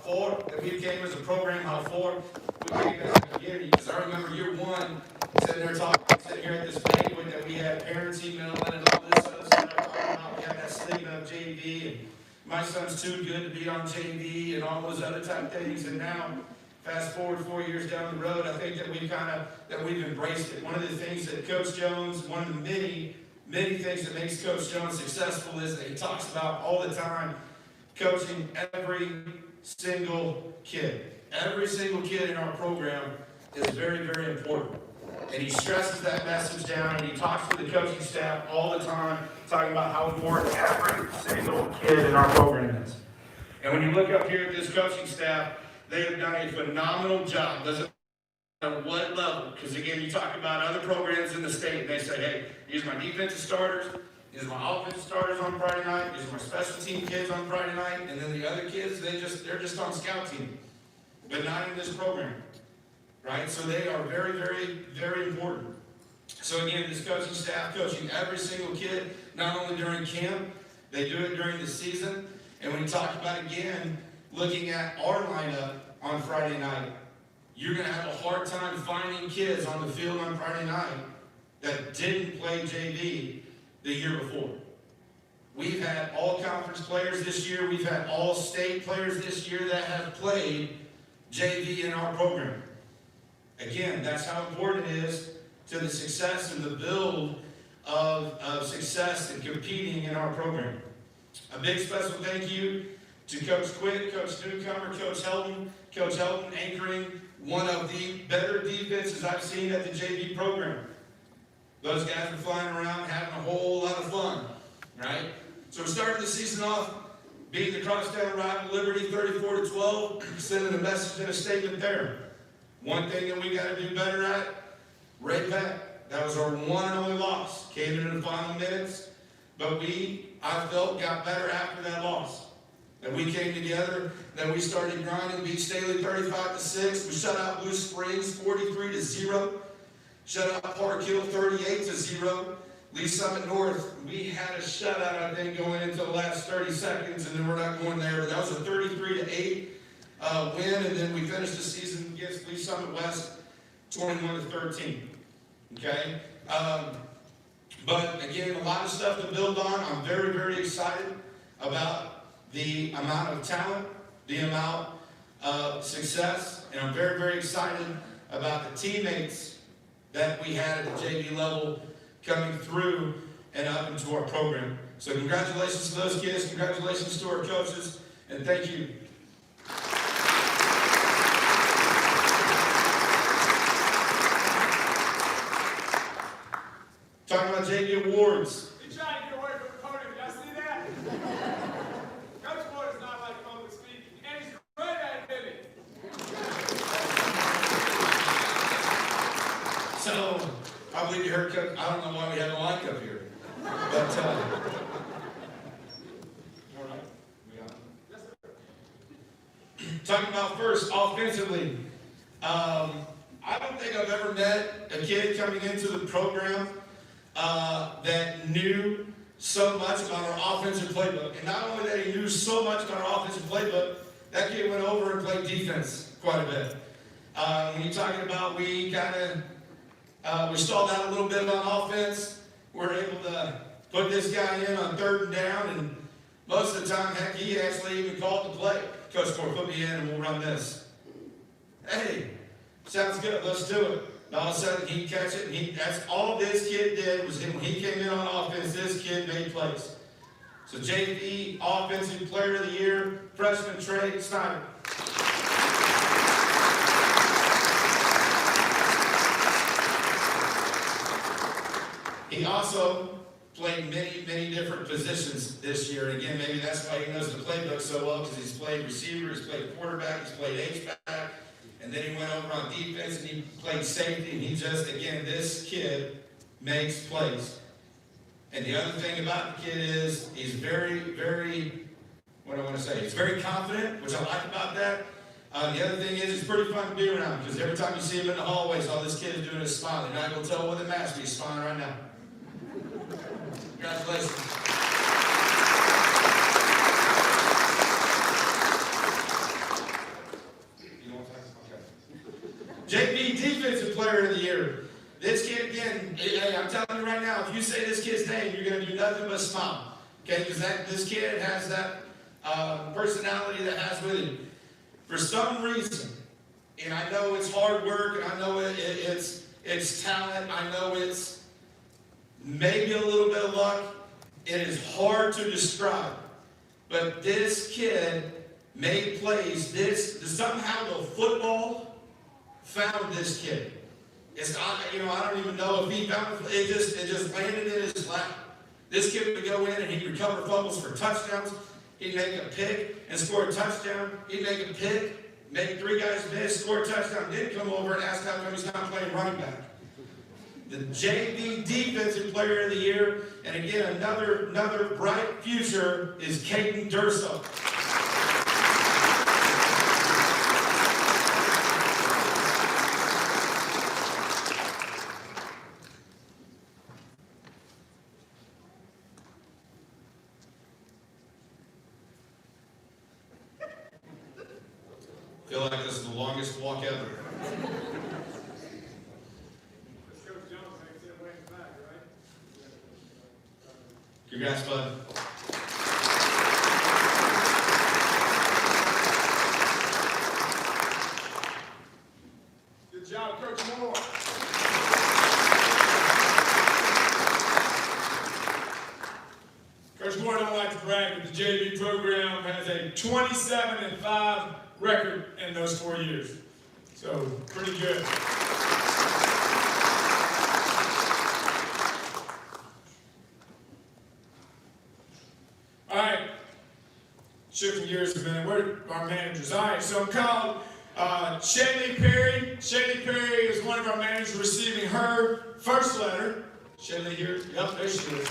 far that we came as a program, how far we came as a community. Because I remember year one, sitting here at this banquet that we had parents emailing and all this other stuff talking about. We had that stigma of JV, and my son's too good to be on JV, and all those other type things. And now, fast forward 4 years down the road, I think that we've embraced it. One of the things that Coach Jones, one of the many things that makes Coach Jones successful is that he talks about all the time, coaching every single kid. Every single kid in our program is very, very important. And he stresses that message down, and he talks to the coaching staff all the time, talking about how important every single kid in our program is. And when you look up here at this coaching staff, they have done a phenomenal job. Doesn't matter what level, because again, you talk about other programs in the state, and they say, hey, these are my defensive starters, these are my offensive starters on Friday night, these are my special team kids on Friday night, and then the other kids, they're just on scout team, but not in this program. Right? So they are very, very, very important. So again, this coaching staff coaching every single kid, not only during camp, they do it during the season. And when you talk about, again, looking at our lineup on Friday night, you're going to have a hard time finding kids on the field on Friday night that didn't play JV the year before. We've had all conference players this year. We've had all state players this year that have played JV in our program. Again, that's how important it is to the success and the build of success and competing in our program. A big special thank you to Coach Quick, Coach Newcomer, Coach Helton. Coach Helton anchoring one of the better defenses I've seen at the JV program. Those guys are flying around having a whole lot of fun, right? So we started the season off beating the crosstown rival Liberty 34-12, sending a message and a statement there. One thing that we got to do better at, right back. That was our one and only loss. Came in the final minutes, but I felt, got better after that loss. And we came together, then we started grinding, beat Staley 35-6. We shut out Blue Springs 43-0. Shut out Park Hill 38-0. Lee Summit North, we had a shutout, I think, going into the last 30 seconds, and then we're not going there. But that was a 33-8 win, and then we finished the season against Lee Summit West 21-13. Okay? But again, a lot of stuff to build on. I'm very, very excited about the amount of talent, the amount of success, and I'm very, very excited about the teammates that we had at the JV level coming through and up into our program. So congratulations to those kids, congratulations to our coaches, and thank you. Talking about JV awards. He tried to get away from the podium. Y'all see that? Coach Boyd is not like public speaking, and he's great at it. So, I believe you heard Coach. I don't know why we have a mic up here. But, all right. We got it. Yes, sir. Talking about first, offensively. I don't think I've ever met a kid coming into the program that knew so much about our offensive playbook. And not only that he knew so much about our offensive playbook, that kid went over and played defense quite a bit. When you're talking about we stalled out a little bit on offense, we're able to put this guy in on 3rd and down, and most of the time, heck, he actually even called the play. Coach Ford, put me in and we'll run this. Hey, sounds good, let's do it. And all of a sudden, he'd catch it, and that's all this kid did was when he came in on offense, this kid made plays. So JV Offensive Player of the Year, freshman Trey Snyder. He also played many, many different positions this year. And again, maybe that's why he knows the playbook so well, because he's played receiver, he's played quarterback, he's played H-back. And then he went over on defense and he played safety, and he just, again, this kid makes plays. And the other thing about the kid is he's very, very, what do I want to say? He's very confident, which I like about that. The other thing is it's pretty fun to be around, because every time you see him in the hallways, all this kid is doing is smiling. You're not going to tell with a mask, but he's smiling right now. Congratulations. Year. This kid, again, hey, I'm telling you right now, if you say this kid's name, you're going to do nothing but smile. Okay, because this kid has that personality that has with him. For some reason, and I know it's hard work, and I know it's talent, I know it's maybe a little bit of luck. It is hard to describe. But this kid made plays. Somehow the football found this kid. I don't even know if he found it. It just landed in his lap. This kid would go in and he'd recover fumbles for touchdowns. He'd make a pick and score a touchdown. He'd make a pick, make 3 guys miss, score a touchdown. Then come over and ask how come he's not playing running back. The JV Defensive Player of the Year, and again, another bright future is Caden Durso. I feel like this is the longest walk ever. Congrats, bud. Good job, Coach Moore. Coach Moore don't like to brag, but the JV program has a 27-5 record in those 4 years. So, pretty good. All right, shifting gears a minute, where are our managers? All right, so I'm called Shaylee Perry. Shaylee Perry is one of our managers receiving her first letter. Shaylee here? Yep, there she is.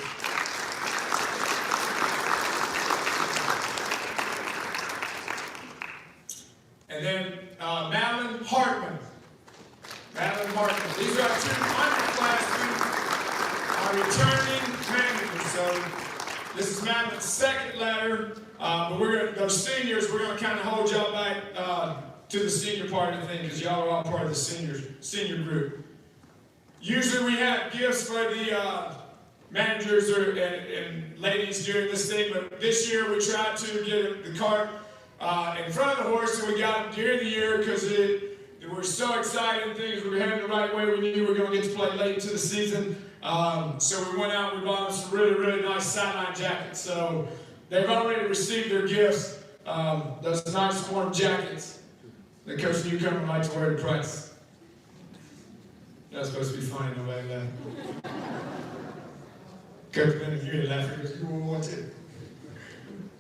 And then Madeline Hartman. Madeline Hartman. These are our 2 underclassmen, our returning managers. So this is Madeline's second letter, but those seniors, we're going to kind of hold y'all back to the senior part of the thing because y'all are all part of the senior group. Usually we have gifts for the managers and ladies during this thing, but this year we tried to get the cart in front of the horse, and we got them during the year because we're so excited and things were heading the right way. We knew we were going to get to play late into the season. So we went out and we bought them some really, really nice sideline jackets. So they've already received their gifts, those nice warm jackets that Coach Newcomer likes to wear to practice. That's supposed to be funny, nobody laughed. Coach Bennett, you're laughing because you won't want to.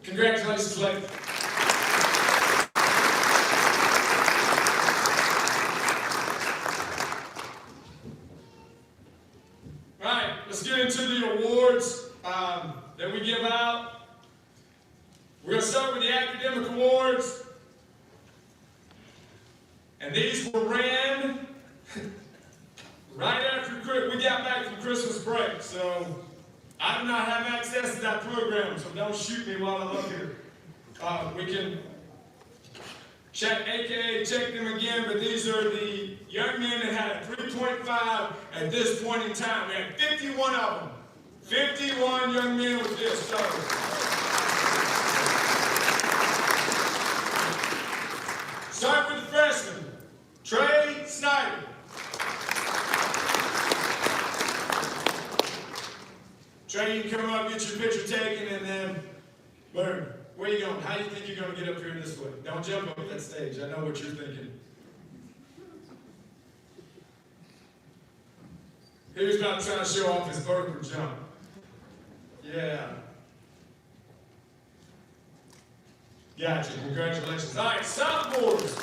Congratulations, ladies. Let's get into the awards that we give out. We're going to start with the academic awards. And these were ran right after we got back from Christmas break. So I do not have access to that program, so don't shoot me while I'm up here. We can check them again, but these are the young men that had a 3.5 at this point in time. We had 51 of them. 51 young men with this. So, start with the freshman, Trey Snyder. Trey, you can come up, get your picture taken, and then learn. Where are you going? How do you think you're going to get up here this way? Don't jump up that stage. I know what you're thinking. He was about trying to show off his vertical jump. Yeah. Gotcha. Congratulations. All right, sophomores.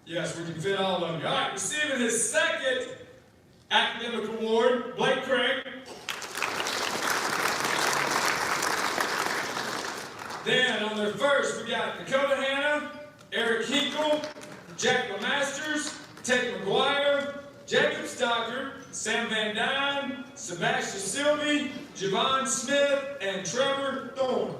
Yes, we can fit all of you. All right, receiving his second academic award, Blake Craig. Then on their first, we got Dakota Hanna, Eric Hinkle, Jack Lemasters, Ted McGuire, Jacob Stocker, Sam Van Dyne, Sebastian Sylvie, Javon Smith, and Trevor Thorne.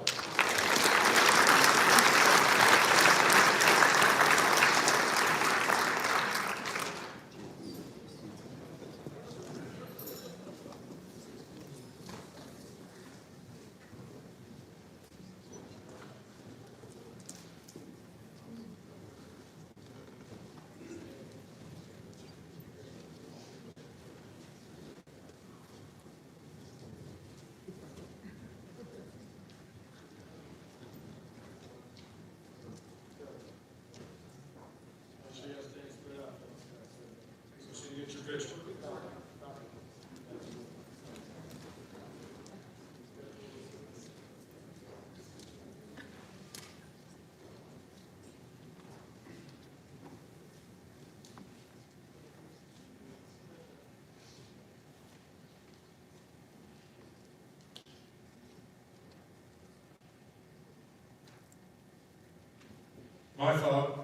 My fault.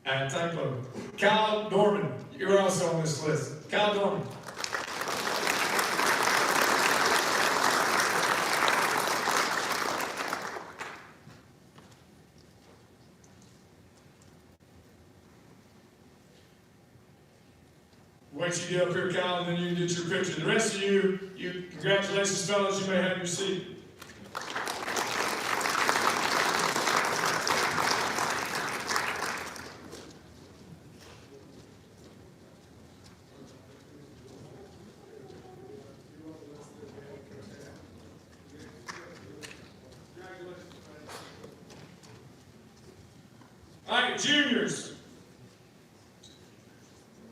And typo. Kyle Norman, you're also on this list. Kyle Norman. Wait you get up here, Kyle, and then you can get your picture. The rest of you, congratulations, fellas, you may have your seat. All right, juniors.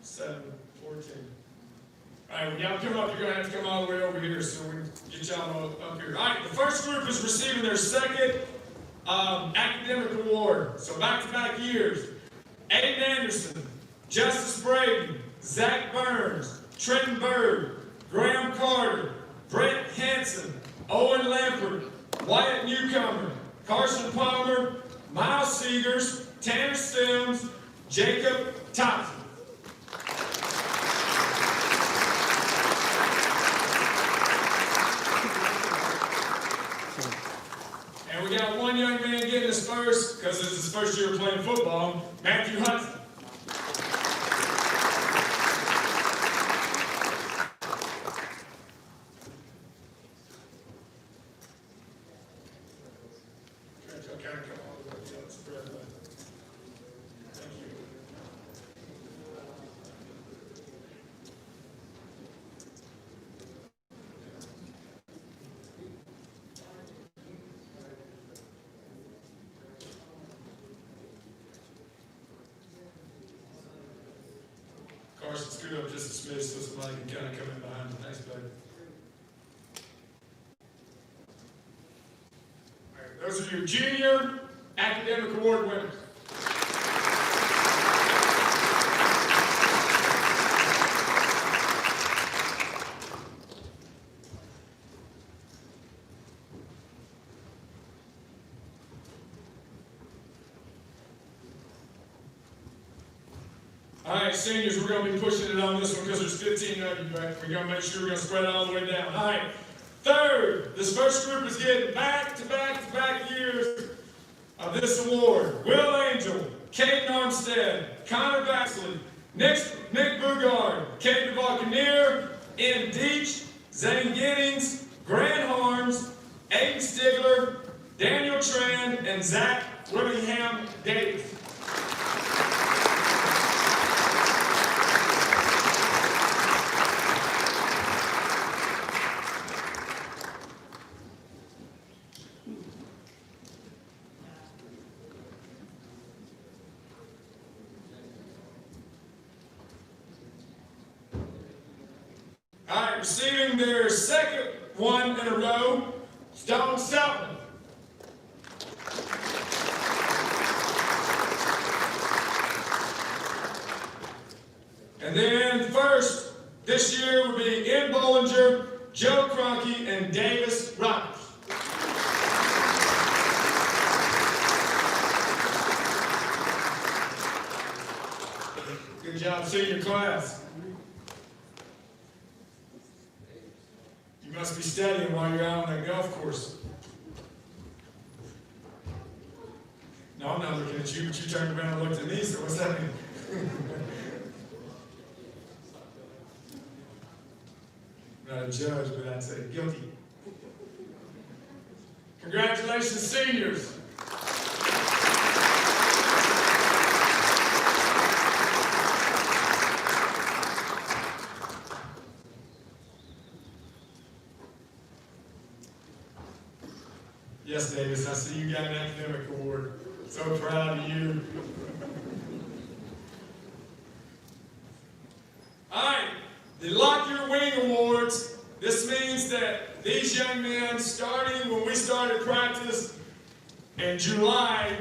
7, 14. All right, when y'all come up, you're going to have to come all the way over here so we can get y'all up here. All right, the first group is receiving their second academic award. So back-to-back years. Aiden Anderson, Justice Braden, Zach Burns, Trenton Bird, Graham Carter, Brent Hanson, Owen Lampert, Wyatt Newcomer, Carson Palmer, Miles Seegers, Tanner Stems, Jacob Thompson. And we got one young man getting his first, because this is his first year playing football, Matthew Hudson. Carson, scoot up just a smidge so somebody can kind of come in behind you. Thanks, buddy. All right, those are your junior academic award winners. All right, seniors, we're going to be pushing it on this one because there's 15 of you, but we're going to make sure we're going to spread it all the way down. All right, third, this first group is getting back-to-back years of this award. Will Angel, Caden Armstead, Connor Baxley, Nick Bugard, Caden Volcaneer, Ian Deach, Zane Giddings, Grant Harms, Aiden Stigler, Daniel Tran, and Zach Willingham Davis. All right, receiving their second one in a row, Stone Seltman. And then first this year will be Ian Bollinger, Joe Cronky, and Davis Roberts. Good job, senior class. You must be studying while you're out on that golf course. No, I'm not looking at you, but you turned around and looked at me, so what's that mean? I'm not a judge, but I'd say guilty. Congratulations, seniors. Yes, Davis, I see you got an academic award. So proud of you. All right, the Lock Your Wing Awards. This means that these young men, starting when we started practice in July,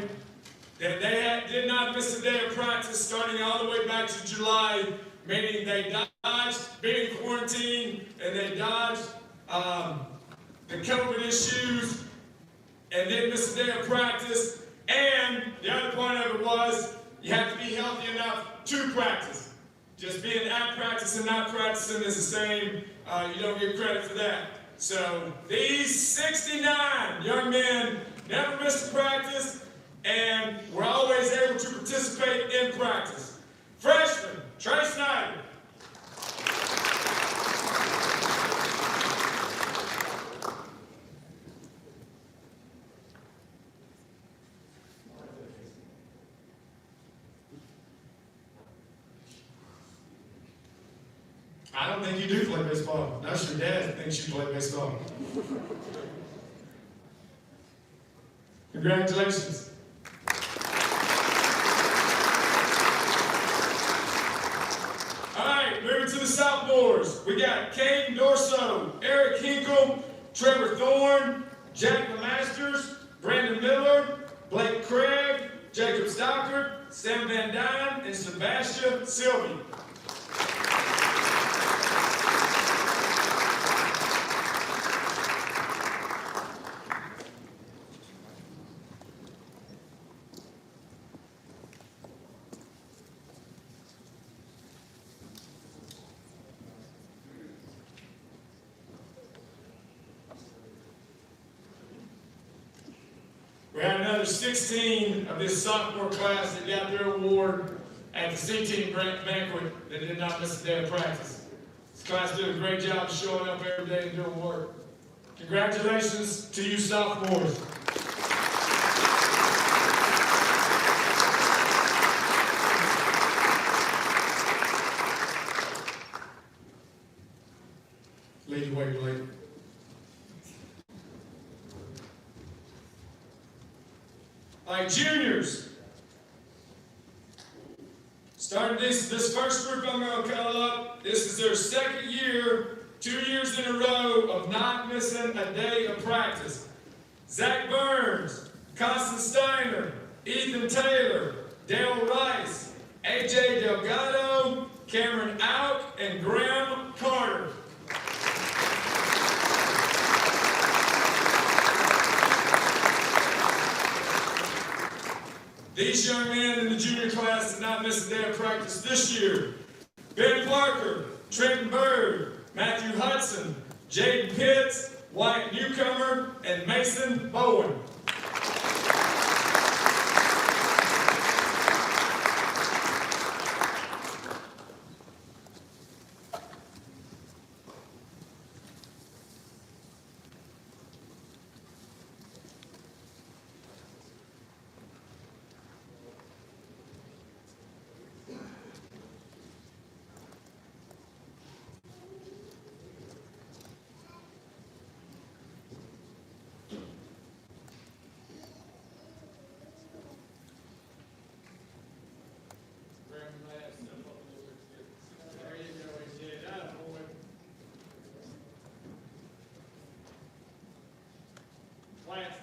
that they did not miss a day of practice starting all the way back to July, meaning they dodged being in quarantine and they dodged the COVID issues and didn't miss a day of practice. And the other point of it was you have to be healthy enough to practice. Just being at practice and not practicing is the same. You don't get credit for that. So these 69 young men never missed a practice and were always able to participate in practice. Freshman, Trey Snyder. I don't think you do play baseball. That's your dad thinks you play baseball. Congratulations. All right, moving to the sophomores. We got Caden Dorso, Eric Hinkle, Trevor Thorne, Jack Masters, Brandon Miller, Blake Craig, Jacob Stockard, Sam Van Dyne, and Sebastian Sylvie. We had another 16 of this sophomore class that got their award at the C-Team banquet that did not miss a day of practice. This class did a great job of showing up every day and doing work. Congratulations to you sophomores. Lead the way, Blake. All right, juniors. Starting this first group I'm going to call up, this is their second year, 2 years in a row of not missing a day of practice. Zach Burns, Constance Steiner, Ethan Taylor, Dale Rice, AJ Delgado, Cameron Out, and Graham Carter. These young men in the junior class did not miss a day of practice this year. Ben Parker, Trenton Bird, Matthew Hudson, Jaden Pitts, Wyatt Newcomer, and Mason Bowen.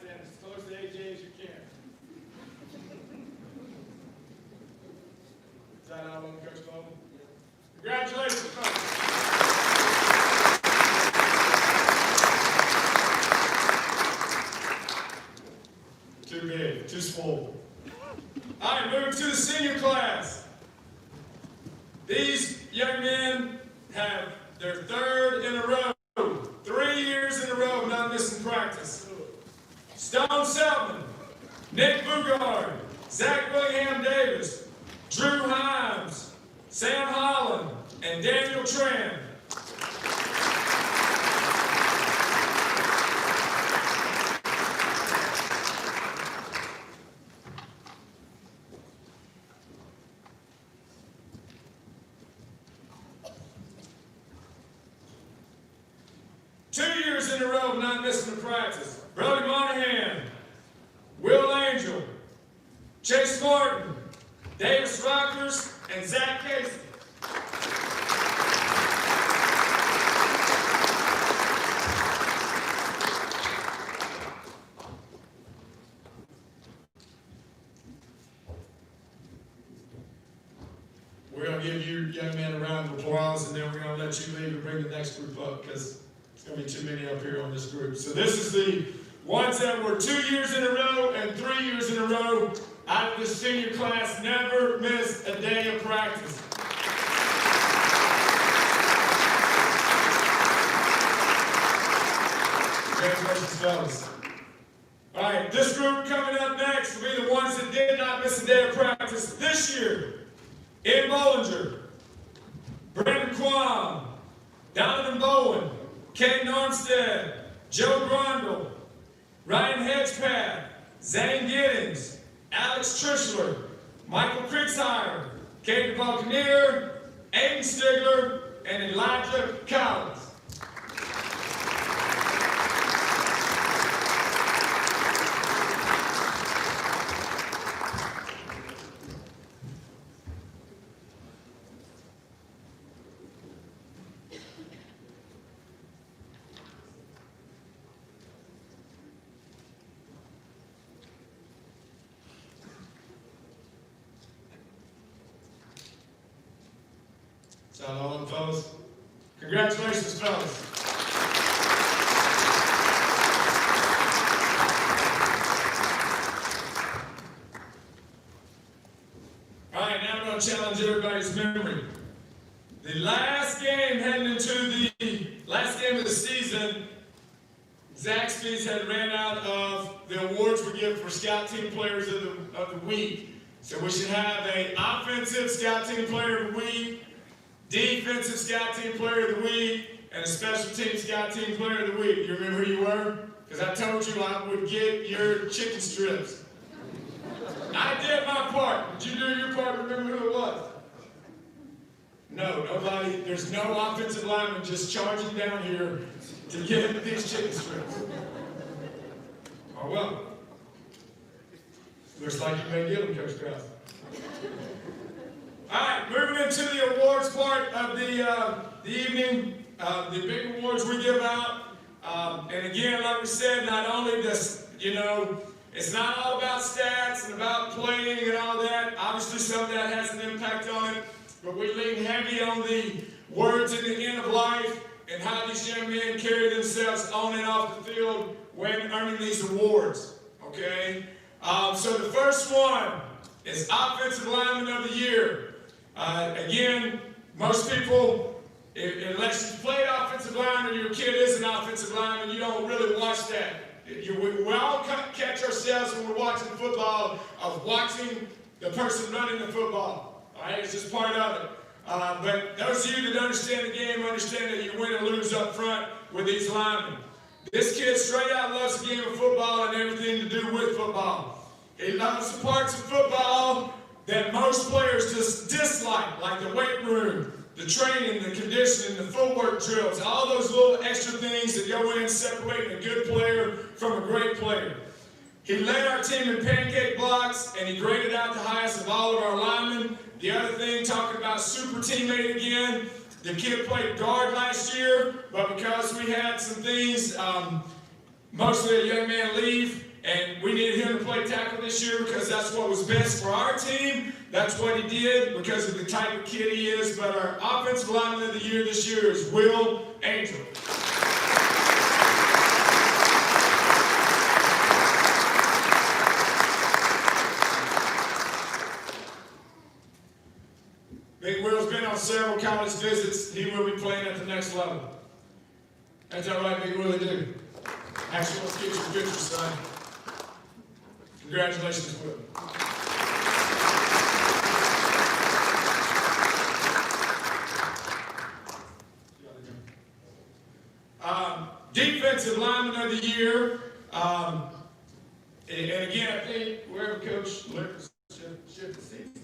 Stand as close to AJ as you can. Is that all, Coach Bowman? Congratulations, folks. Too big, too small. All right, moving to the senior class. These young men have their third in a row, 3 years in a row of not missing practice. Stone Selman, Nick Bugard, Zach William Davis, Drew Himes, Sam Holland, and Daniel Tran. In a row of not missing the practice. Brody Monahan, Will Angel, Chase Martin, Davis Rockers, and Zach Casey. We're going to give you young men a round of applause, and then we're going to let you leave and bring the next group up because there's going to be too many up here on this group. So this is the ones that were 2 years in a row and 3 years in a row. in a row out of the senior class never missed a day of practice. Congratulations, fellas. All right, this group coming up next will be the ones that did not miss a day of practice this year. Ed Bollinger, Brandon Quam, Donovan Bowen, Kate Armstead, Joe Grundle, Ryan Hedgepath, Zane Giddings, Alex Trishler, Michael Kriegshire, Kate Buccaneer, Aiden Stigler, and Elijah Collins. Is that all of them, fellas? Congratulations, fellas. All right, now I'm going to challenge everybody's memory. The last game heading into the last game of the season, Zaxby's had ran out of the awards we give for Scout Team Players of the Week. So we should have an offensive Scout Team Player of the Week, defensive Scout Team Player of the Week, and a special team Scout Team Player of the Week. You remember who you were? Because I told you I would get your chicken strips. I did my part. Did you do your part? Remember who it was? No, nobody. There's no offensive lineman just charging down here to get these chicken strips. Oh, well. Looks like you may get them, Coach Krause. All right, moving into the awards part of the evening, the big awards we give out. And again, like we said, not only does, it's not all about stats and about playing and all that. Obviously, some of that has an impact on it. But we lean heavy on the words at the end of life and how these young men carry themselves on and off the field when earning these awards. Okay? So the first one is Offensive Lineman of the Year. Again, most people, unless you played offensive lineman or your kid is an offensive lineman, you don't really watch that. We all catch ourselves when we're watching football of watching the person running the football. All right, it's just part of it. But those of you that understand the game understand that you win and lose up front with these linemen. This kid straight out loves the game of football and everything to do with football. He loves the parts of football that most players just dislike, like the weight room, the training, the conditioning, the footwork drills, all those little extra things that go in separating a good player from a great player. He led our team in pancake blocks, and he graded out the highest of all of our linemen. The other thing, talking about super teammate again, the kid played guard last year, but because we had some things, mostly a young man leave, and we needed him to play tackle this year because that's what was best for our team. That's what he did because of the type of kid he is. But our Offensive Lineman of the Year this year is Will Angel. Big Will's been on several college visits. He will be playing at the next level. That's all right, Big Willie, do. Actually, let's get you a picture, son. Congratulations, Will. Defensive Lineman of the Year. And again, I think wherever Coach Lippers shift the seats.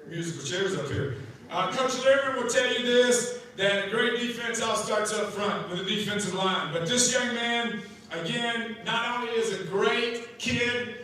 Musical chairs up here. Coach Lippers will tell you this, that a great defense all starts up front with a defensive line. But this young man, again, not only is a great kid,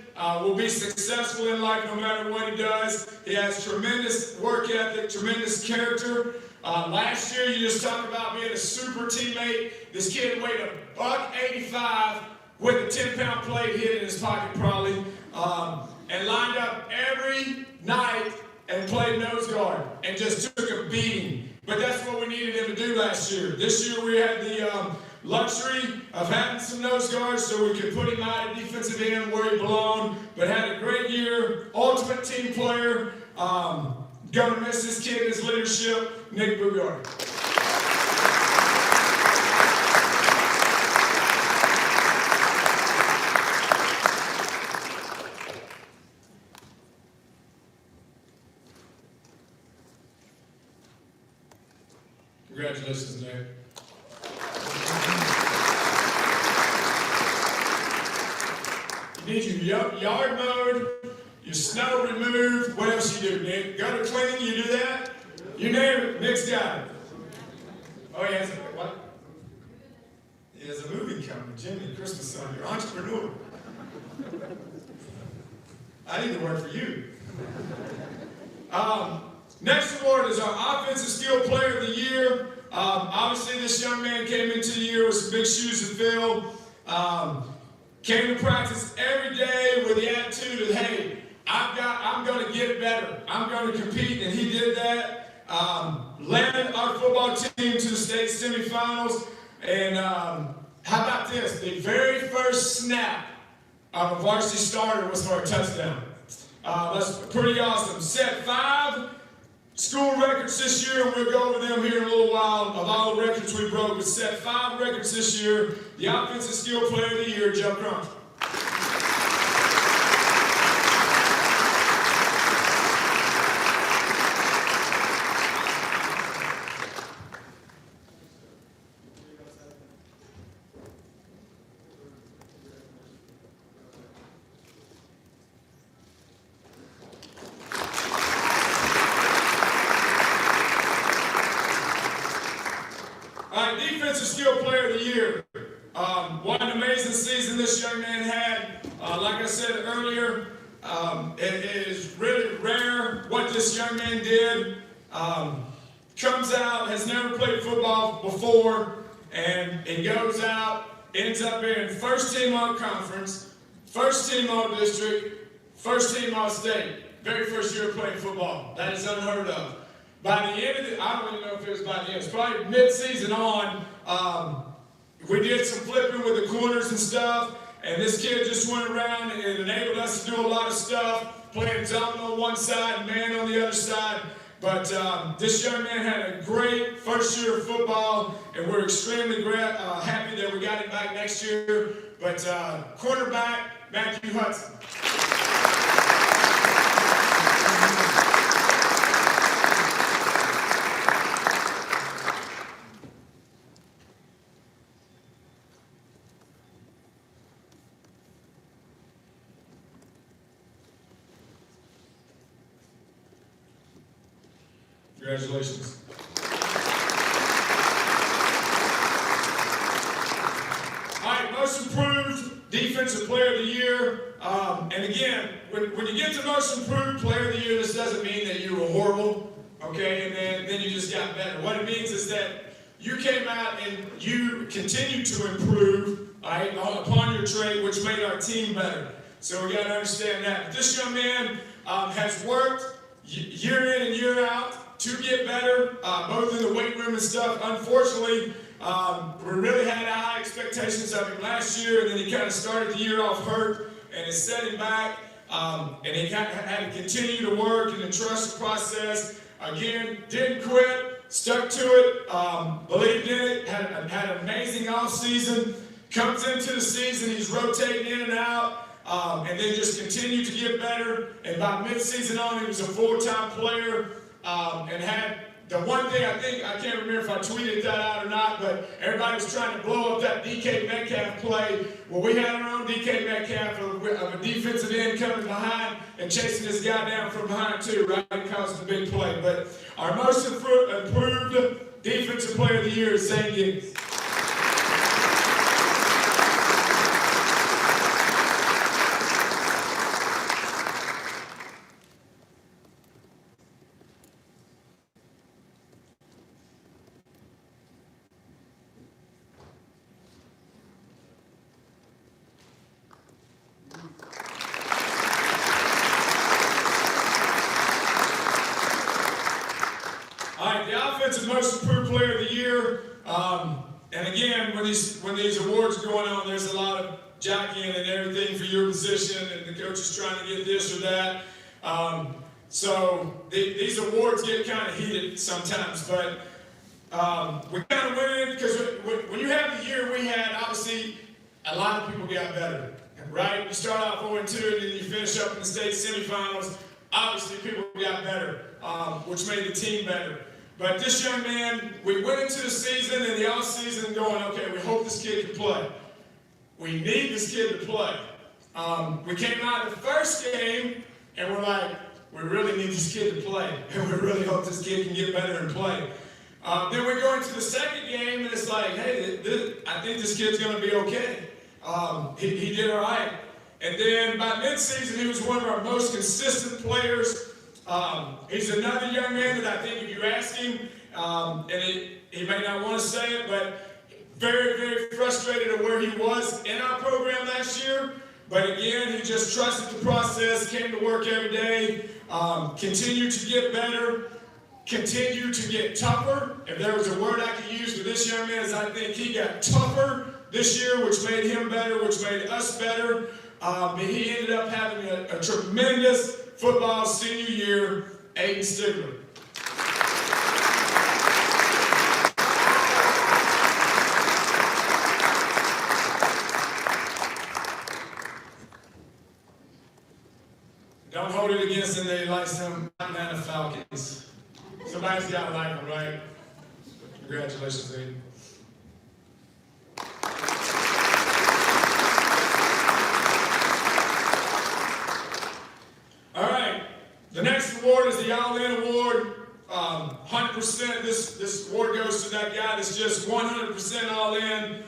will be successful in life no matter what he does. He has tremendous work ethic, tremendous character. Last year, you just talked about being a super teammate. This kid weighed $185 with a 10-pound plate hid in his pocket probably, and lined up every night and played nose guard and just took a beating. But that's what we needed him to do last year. This year we had the luxury of having some nose guards so we could put him out at defensive end where he belonged, but had a great year, ultimate team player. Gonna miss this kid and his leadership, Nick Bugard. Congratulations, Nick. You need your yard mowed, your snow removed. What else you do, Nick? Gutter cleaning, you do that? You name it, Nick's got it. Oh, he has a, what? He has a movie coming, Jimmy, Christmas song. You're an entrepreneur. I need to work for you. Next award is our Offensive Skill Player of the Year. Obviously, this young man came into the year with some big shoes to fill. Came to practice every day with the attitude of, hey, I'm going to get better. I'm going to compete, and he did that. Led our football team to the state semifinals. And how about this? The very first snap of a varsity starter was for a touchdown. That's pretty awesome. Set 5 school records this year, and we'll go over them here in a little while. Of all the records we broke, we set 5 records this year. The Offensive Skill Player of the Year, Joe Crump. Defensive Skill Player of the Year. What an amazing season this young man had. Like I said earlier, it is really rare what this young man did. Comes out, has never played football before, and he goes out, ends up in first team all conference, first team all district, first team all state. Very first year of playing football. That is unheard of. By the end of the, I don't even know if it was by the end, it was probably mid-season on, we did some flipping with the corners and stuff, and this kid just went around and it enabled us to do a lot of stuff, playing zone on one side and man on the other side. But this young man had a great first year of football, and we're extremely happy that we got him back next year. But quarterback, Matthew Hudson. Congratulations. All right, most improved defensive player of the year. And again, when you get to most improved player of the year, this doesn't mean that you were horrible, okay, and then you just got better. What it means is that you came out and you continued to improve, all right, upon your trade, which made our team better. So we got to understand that. But this young man has worked year in and year out to get better, both in the weight room and stuff. Unfortunately, we really had high expectations of him last year, and then he kind of started the year off hurt, and it set him back, and he had to continue to work and to trust the process. Again, didn't quit, stuck to it, believed in it, had an amazing offseason. Comes into the season, he's rotating in and out, and then just continued to get better. And by mid-season on, he was a full-time player. And had the one thing I can't remember if I tweeted that out or not, but everybody was trying to blow up that DK Metcalf play. Well, we had our own DK Metcalf of a defensive end coming behind and chasing this guy down from behind too, right? It caused the big play. But our most improved defensive player of the year is Zane Gibbs. All right, the offensive most improved player of the year. And again, when going on. There's a lot of jockeying and everything for your position, and the coach is trying to get this or that. So these awards get kind of heated sometimes, but we kind of went in because when you have the year we had, obviously a lot of people got better, right? You start off 0-2 and then you finish up in the state semifinals. Obviously people got better, which made the team better. But this young man, we went into the season and the off season going, okay, we hope this kid can play. We need this kid to play. We came out of the first game and we're like, we really need this kid to play, and we really hope this kid can get better and play. Then we go into the second game, and it's like, hey, I think this kid's going to be okay. He did all right. And then by midseason, he was one of our most consistent players. He's another young man that I think if you ask him, and he may not want to say it, but very, very frustrated at where he was in our program last year. But again, he just trusted the process, came to work every day, continued to get better, continued to get tougher. If there was a word I could use for this young man, is I think he got tougher this year, which made him better, which made us better. And he ended up having a tremendous football senior year, Aiden Stigler. Don't hold it against him that he likes them Atlanta Falcons. Somebody's got to like them, right? Congratulations, Aiden. All right. The next award is the All-In Award. 100%. This award goes to that guy that's just 100% all in.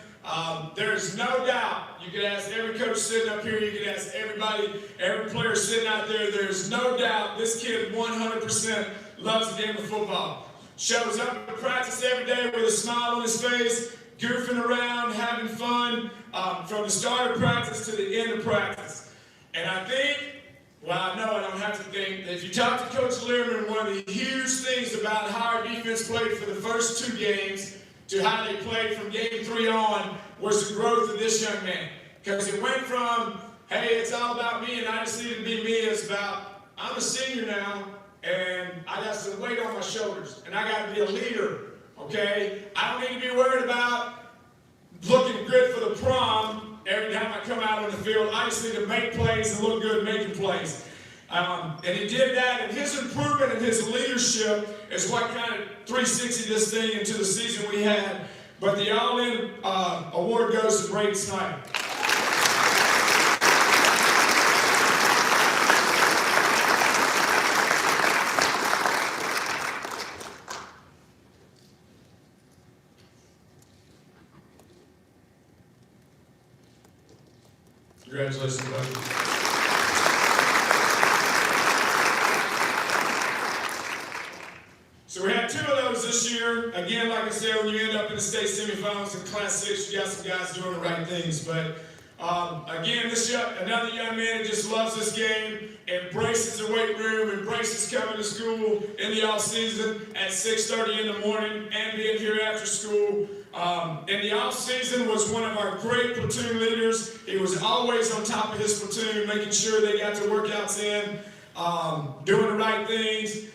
There's no doubt. You could ask every coach sitting up here. You could ask everybody, every player sitting out there. There's no doubt this kid 100% loves the game of football. Shows up to practice every day with a smile on his face, goofing around, having fun, from the start of practice to the end of practice. And I think, well, I know I don't have to think, that if you talk to Coach Learman, one of the huge things about how our defense played for the first two games to how they played from game 3 on was the growth of this young man. Because it went from, hey, it's all about me and I just need to be me, it's about, I'm a senior now and I got some weight on my shoulders and I got to be a leader, okay? I don't need to be worried about looking good for the prom every time I come out on the field. I just need to make plays and look good making plays. And he did that, and his improvement and his leadership is what kind of 360 this thing into the season we had. But the All-In Award goes to Braden Snyder. Congratulations, buddy. So we had 2 of those this year. Again, like I said, when you end up in the state semifinals in Class 6, you got some guys doing the right things. But again, another young man that just loves this game, embraces the weight room, embraces coming to school in the off season at 6:30 in the morning and being here after school. In the off season was one of our great platoon leaders. He was always on top of his platoon, making sure they got their workouts in, doing the right things.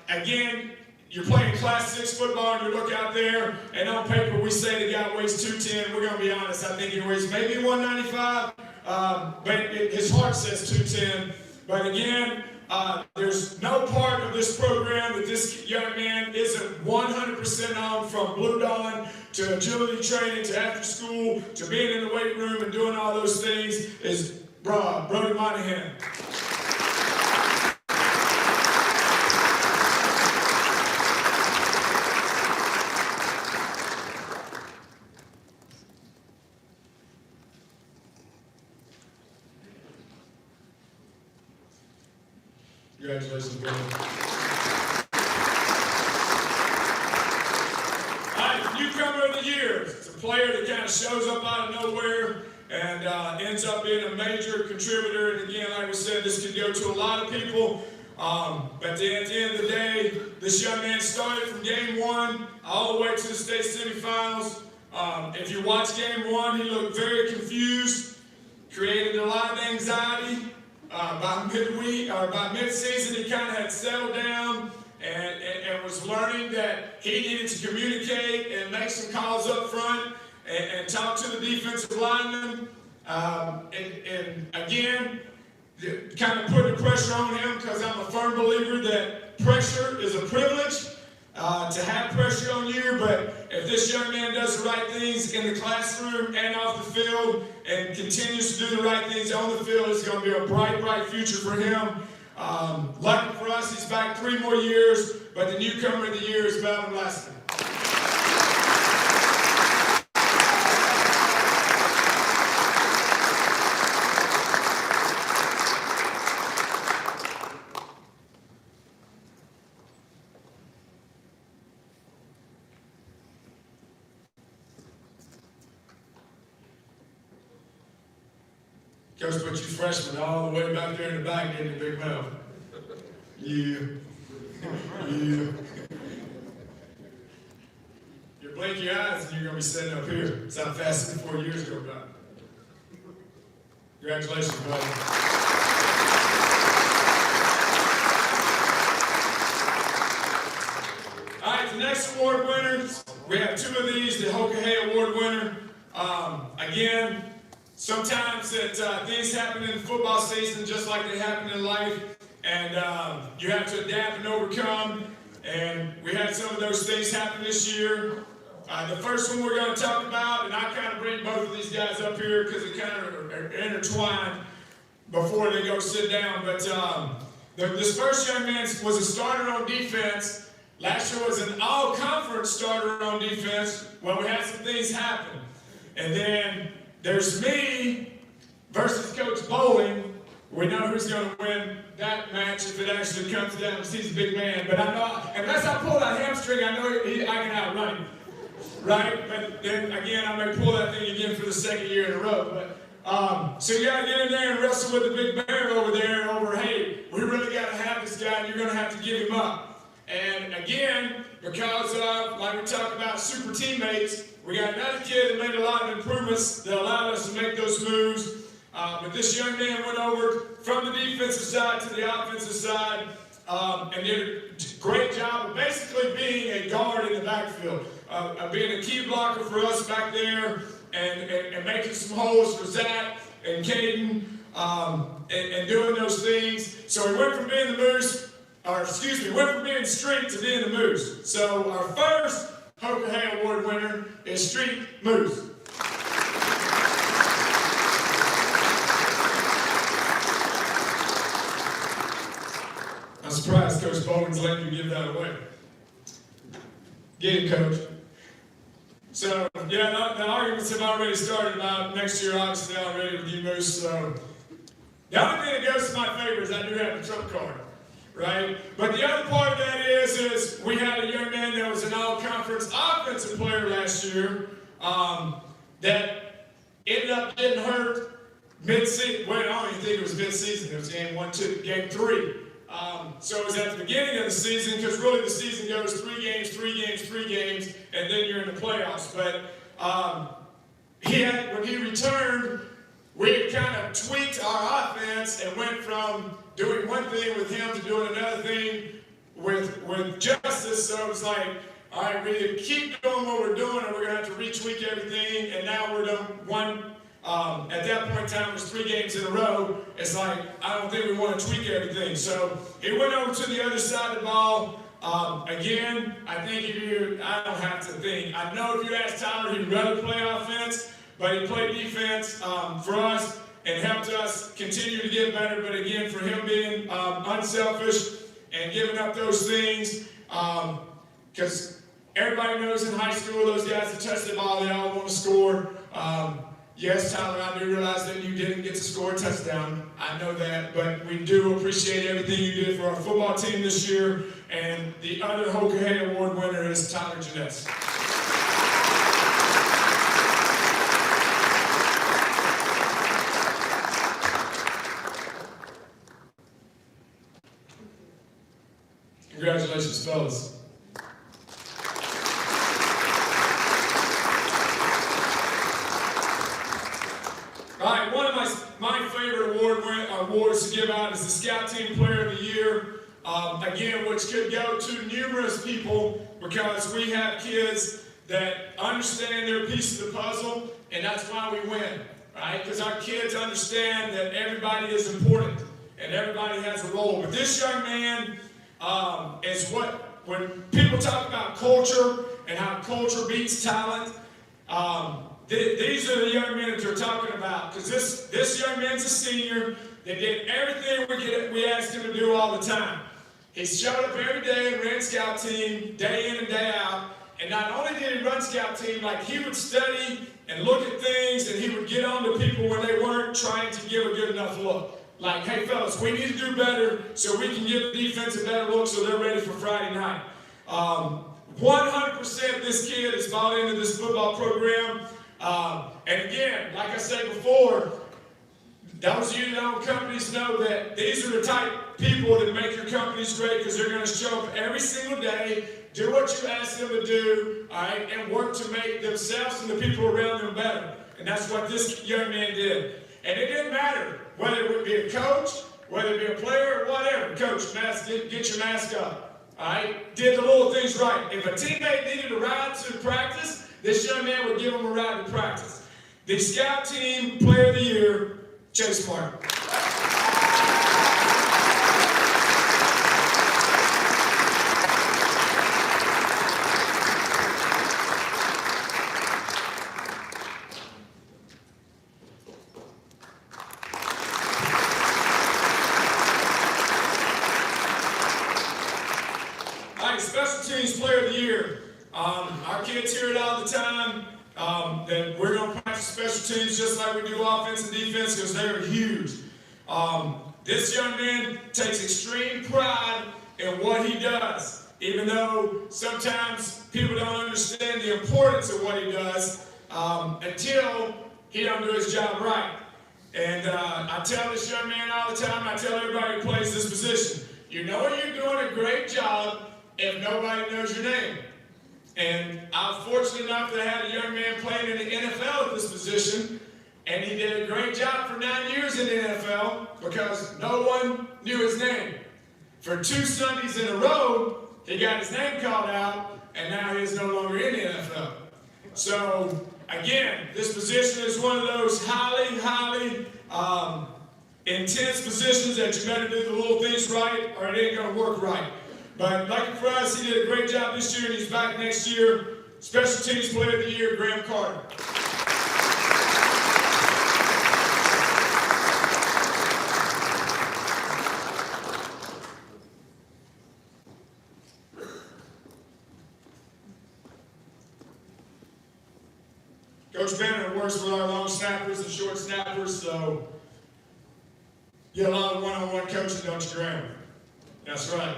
Again, you're playing Class 6 football and you look out there, and on paper we say the guy weighs 210. We're going to be honest, I think he weighs maybe 195, but his heart says 210. But again, there's no part of this program that this young man isn't 100% on, from Blue Dawn to agility training to after school to being in the weight room and doing all those things, is Brody Monahan. Congratulations, brother. All right, newcomer of the year. It's a player that kind of shows up out of nowhere and ends up being a major contributor. And again, like we said, this could go to a lot of people. But at the end of the day, this young man started from game 1 all the way to the state semifinals. If you watch game one, he looked very confused, created a lot of anxiety. By midweek or by mid-season, he kind of had settled down and was learning that he needed to communicate and make some calls up front and talk to the defensive linemen. And again, kind of putting the pressure on him, because I'm a firm believer that pressure is a privilege. To have pressure on you, but if this young man does the right things in the classroom and off the field and continues to do the right things on the field, it's going to be a bright, bright future for him. Lucky for us, he's back 3 more years, but the newcomer of the year is Melvin Leslie. Coach put you freshmen all the way back there in the back, didn't you, Big Mel? Yeah. Yeah. You blink your eyes and you're going to be sitting up here. That's how fast the 4 years go by. Congratulations, buddy. All right, the next award winners, we have 2 of these, the Hoka Award winner. Again, sometimes that things happen in the football season just like they happen in life, and you have to adapt and overcome, and we had some of those things happen this year. The first one we're going to talk about, and I kind of bring both of these guys up here because they kind of are intertwined before they go sit down, but this first young man was a starter on defense. Last year was an all-conference starter on defense. Well, we had some things happen, and then there's me versus Coach Bowling. We know who's going to win that match if it actually comes down because he's a big man. But I know, unless I pull that hamstring, I know I can outrun him, right? But then again, I may pull that thing again for the 2nd year in a row. But so you got to get in there and wrestle with the big bear over there. Hey, we really got to have this guy, and you're going to have to give him up. And again, because of, like we talked about, super teammates, we got another kid that made a lot of improvements that allowed us to make those moves. But this young man went over from the defensive side to the offensive side and did a great job of basically being a guard in the backfield, being a key blocker for us back there and making some holes for Zach and Caden and doing those things. So we went from being the Moose, went from being Street to being the Moose. So our first Hoka Award winner is Street Moose. I'm surprised Coach Bowman's letting you give that away. Get it, Coach. So, yeah, the arguments have already started about next year, obviously, already with you, Moose. So, the only thing that goes to my favor is I do have the trump card, right? But the other part of that is we had a young man that was an all-conference offensive player last year that ended up getting hurt mid-season. Well, I don't even think it was mid-season. It was game 3. So it was at the beginning of the season, because really the season goes 3 games, 3 games, 3 games, and then you're in the playoffs. But when he returned, we had kind of tweaked our offense and went from doing one thing with him to doing another thing with Justice. So it was like, all right, we either keep doing what we're doing, or we're going to have to retweak everything. And now we're done one. At that point in time, it was 3 games in a row. It's like, I don't think we want to tweak everything. So he went over to the other side of the ball. Again, I think I don't have to think. I know if you ask Tyler, he'd rather play offense, but he played defense for us and helped us continue to get better. But again, for him being unselfish and giving up those things, because everybody knows in high school, those guys that touch the ball, they all want to score. Yes, Tyler, I do realize that you didn't get to score a touchdown. I know that, but we do appreciate everything you did for our football team this year. And the other Hoka Award winner is Tyler Janess. Congratulations, fellas. one of my favorite awards to give out is the Scout Team Player of the Year. Again, which could go to numerous people because we have kids that understand their piece of the puzzle, and that's why we win, right? Because our kids understand that everybody is important and everybody has a role. But this young man is when people talk about culture and how culture beats talent, these are the young men that they're talking about. Because this young man's a senior that did everything we asked him to do all the time. He showed up every day and ran scout team, day in and day out. And not only did he run scout team, like he would study and look at things, and he would get on to people when they weren't trying to give a good enough look. Like, hey fellas, we need to do better so we can give the defense a better look so they're ready for Friday night. 100% this kid is bought into this football program. And again, like I said before, those of you that own companies know that these are the type of people that make your companies great because they're going to show up every single day, do what you ask them to do, all right, and work to make themselves and the people around them better. And that's what this young man did. And it didn't matter whether it would be a coach, whether it be a player, or whatever. Coach, get your mask up. All right? Did the little things right. If a teammate needed a ride to practice, this young man would give him a ride to practice. The Scout Team Player of the Year, Chase Martin. Special Teams Player of the Year. Our kids hear it all the time, that we're going to practice special teams just like we do offense and defense because they're huge. This young man takes extreme pride in what he does, even though sometimes people don't understand the importance of what he does until he don't do his job right. And I tell this young man all the time, I tell everybody who plays this position, you know you're doing a great job if nobody knows your name. And I'm fortunate enough to have a young man playing in the NFL at this position, and he did a great job for 9 years in the NFL because no one knew his name. For 2 Sundays in a row, he got his name called out, and now he is no longer in the NFL. So, again, this position is one of those highly intense positions that you better do the little things right or it ain't going to work right. But lucky for us, he did a great job this year, and he's back next year. Special Teams Player of the Year, Graham Carter. Coach Banner works with our long snappers and short snappers, so you get a lot of one-on-one coaching, don't you, Graham? That's right.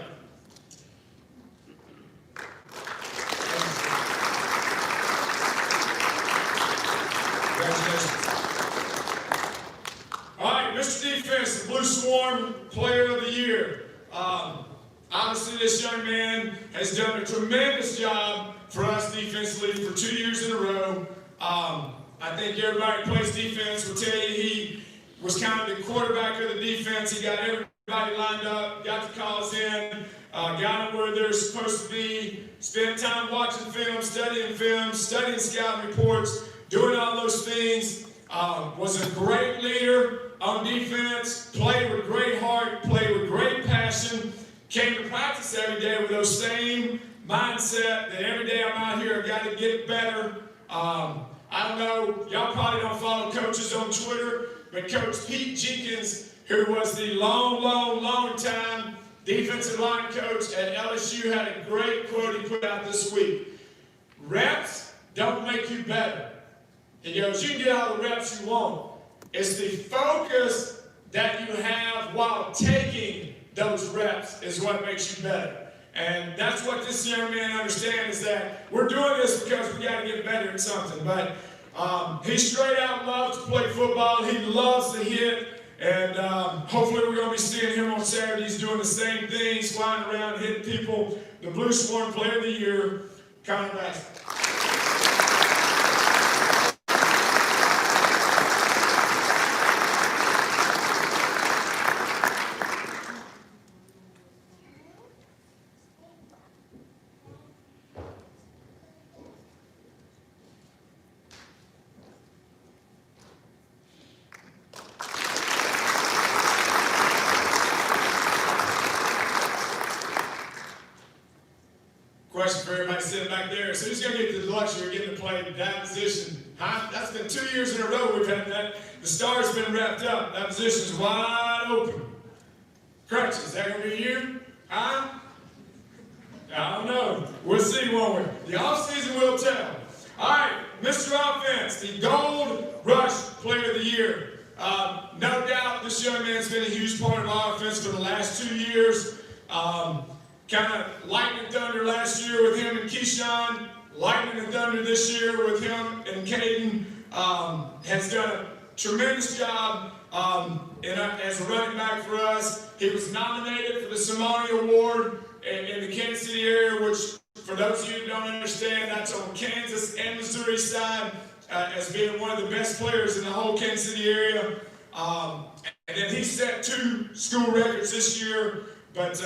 All right, Mr. Defense, the Blue Swarm Player of the Year. Obviously, this young man has done a tremendous job for us defensively for 2 years in a row. I think everybody who plays defense will tell you he was kind of the quarterback of the defense. He got everybody lined up, got the calls in, got them where they're supposed to be, spent time watching film, studying scouting reports, doing all those things. Was a great leader on defense, played with great heart, played with great passion, came to practice every day with those same mindset that every day I'm out here, I've got to get better. I don't know, y'all probably don't follow coaches on Twitter, but Coach Pete Jenkins, who was the long time defensive line coach at LSU, had a great quote he put out this week. Reps don't make you better. He goes, you can get all the reps you want. It's the focus that you have while taking those reps is what makes you better. And that's what this young man understands, is that we're doing this because we got to get better at something. But he straight out loves to play football. He loves to hit. And hopefully we're going to be seeing him on Saturdays doing the same things, flying around, hitting people. The Blue Swarm Player of the Year, Connor Bassett. right there. So who's going to get the luxury of getting to play that position? Huh? That's been 2 years in a row we've had that. The star's been wrapped up. That position's wide open. Crutch, is that going to be you? Huh? I don't know. We'll see, won't we? The offseason will tell. All right, Mr. Offense, the Gold Rush Player of the Year. No doubt this young man's been a huge part of our offense for the last 2 years. Kind of lightning and thunder last year with him and Keyshawn. Lightning and thunder this year with him and Caden. Has done a tremendous job as a running back for us. He was nominated for the Simone Award in the Kansas City area, which, for those of you who don't understand, that's on Kansas and Missouri side, as being one of the best players in the whole Kansas City area. And then he set 2 school records this year. But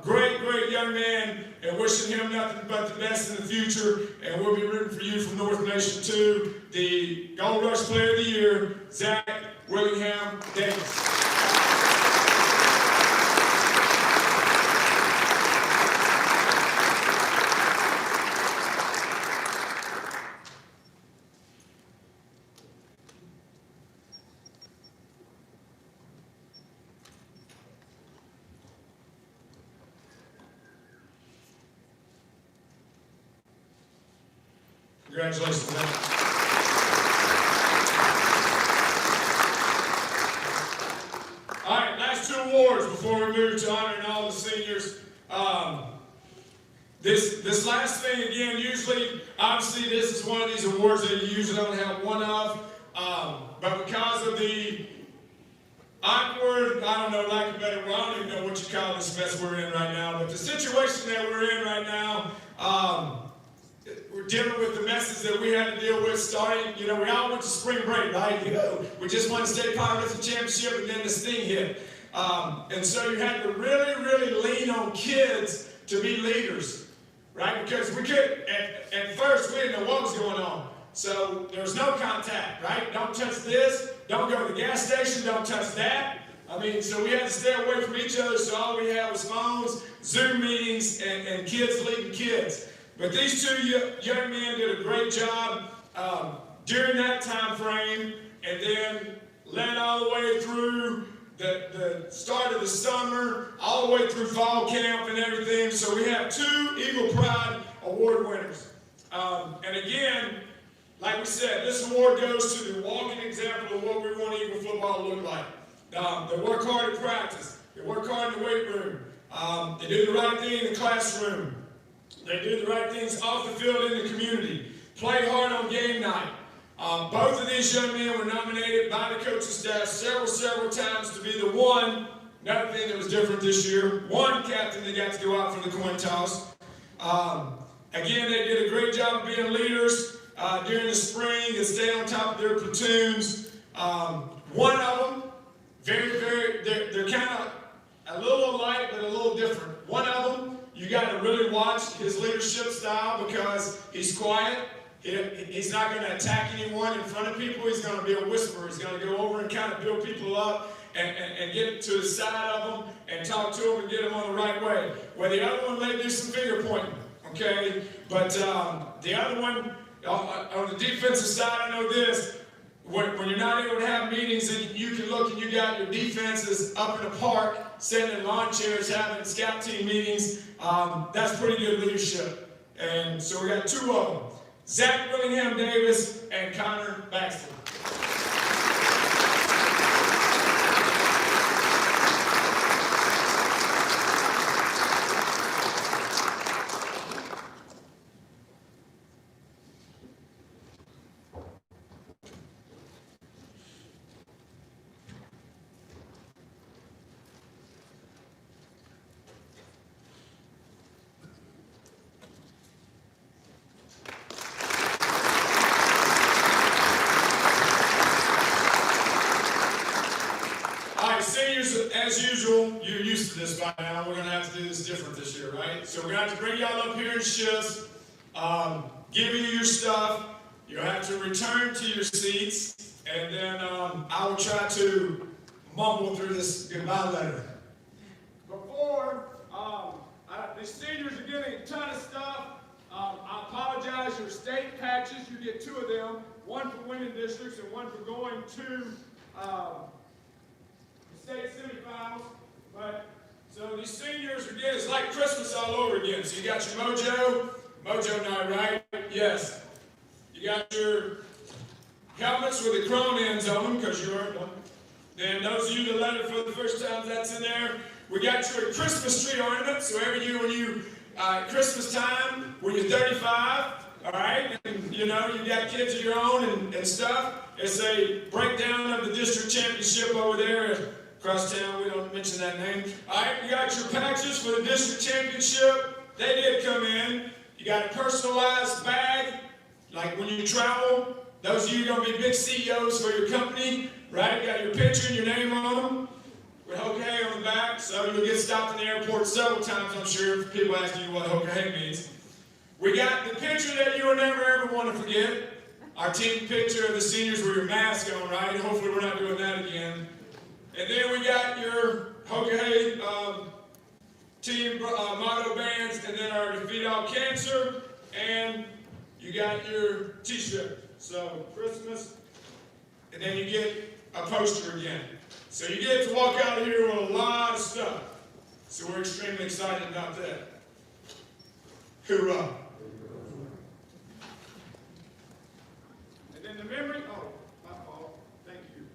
great young man, and wishing him nothing but the best in the future. And we'll be rooting for you from North Nation too. The Gold Rush Player of the Year, Zach Willingham Davis. Congratulations, man. All right, last 2 awards before we move to honoring all the seniors. This last thing, again, usually, obviously, this is one of these awards that you usually don't have one of. But because of the awkward, I don't know, like a better word, I don't even know what you call this mess we're in right now, but the situation that we're in right now, we're dealing with the messes that we had to deal with starting, we all went to spring break, right? We just won the state powerlifting championship and then this thing hit. And so you had to really lean on kids to be leaders, right? Because we could, at first, we didn't know what was going on. So there was no contact, right? Don't touch this, don't go to the gas station, don't touch that. So we had to stay away from each other, so all we had was phones, Zoom meetings, and kids leading kids. But these 2 young men did a great job during that time frame, and then led all the way through the start of the summer, all the way through fall camp and everything. So we have 2 Eagle Pride Award winners. And again, like we said, this award goes to the walking example of what we want Eagle football to look like. They work hard at practice. They work hard in the weight room. They do the right thing in the classroom. They do the right things off the field in the community. Play hard on game night. Both of these young men were nominated by the coaching staff several times to be the one, another thing that was different this year, one captain that got to go out for the coin toss. Again, they did a great job of being leaders during the spring and staying on top of their platoons. One of them, they're kind of a little alike, but a little different. One of them, you got to really watch his leadership style because he's quiet. He's not going to attack anyone in front of people. He's going to be a whisperer. He's going to go over and kind of build people up and get to the side of them and talk to them and get them on the right way. Well, the other one may do some finger pointing, okay? But the other one, on the defensive side, I know this. When you're not able to have meetings and you can look and you got your defenses up in a park, sitting in lawn chairs, having scout team meetings, that's pretty good leadership. And so we got 2 of them, Zach Willingham Davis and Connor Baxter. As usual, you're used to this by now. We're going to have to do this different this year, right? So we're going to have to bring y'all up here in shifts, give you your stuff. You'll have to return to your seats, and then I will try to mumble through this goodbye letter. Before, the seniors are getting a ton of stuff. I apologize. Your state patches, you get 2 of them, one for winning districts and one for going to the state semifinals. But so these seniors, again, it's like Christmas all over again. So you got your mojo night, right? Yes. You got your helmets with the chrome ends on them because you earned them. Then those of you that learned it for the first time, that's in there. We got your Christmas tree ornament. So every year when you, Christmas time, when you're 35, all right, and you know, you got kids of your own and stuff. It's a breakdown of the district championship over there across town. We don't mention that name. All right, you got your patches for the district championship. They did come in. You got a personalized bag, like when you travel. Those of you are going to be big CEOs for your company, right? You got your picture and your name on them with Hokey on the back. So you'll get stopped in the airport several times, I'm sure, if people asking you what Hokey means. We got the picture that you will never ever want to forget. Our team picture of the seniors with your mask on, right? Hopefully we're not doing that again. And then we got your Hokey team motto bands, and then our Defeat All Cancer, and you got your t-shirt. So Christmas, and then you get a poster again. So you get to walk out of here with a lot of stuff. So we're extremely excited about that. Hoorah. And then the memory, oh, my fault, thank you.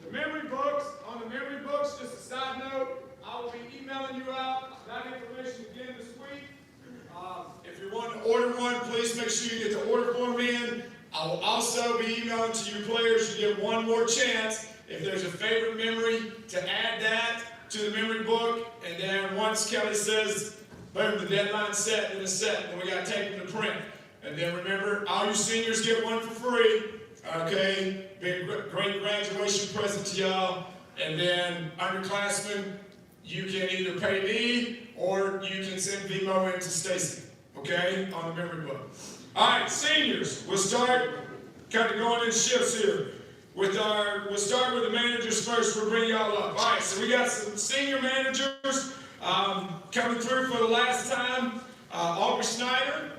The memory books, on the memory books, just a side note, I will be emailing you out that information again this week. If you want to order one, please make sure you get the order form in. I will also be emailing to you players. You get one more chance if there's a favorite memory to add that to the memory book. And then once Kelly says, boom, the deadline's set, then it's set, and we got to take them to print. And then remember, all you seniors get one for free. Okay, big great graduation present to y'all. And then underclassmen, you can either pay me or you can send Vimo in to Stacy. Okay, on the memory book. All right, seniors, we'll start kind of going in shifts here. We'll start with the managers first. We'll bring y'all up. All right, so we got some senior managers coming through for the last time. Aubrey Snyder.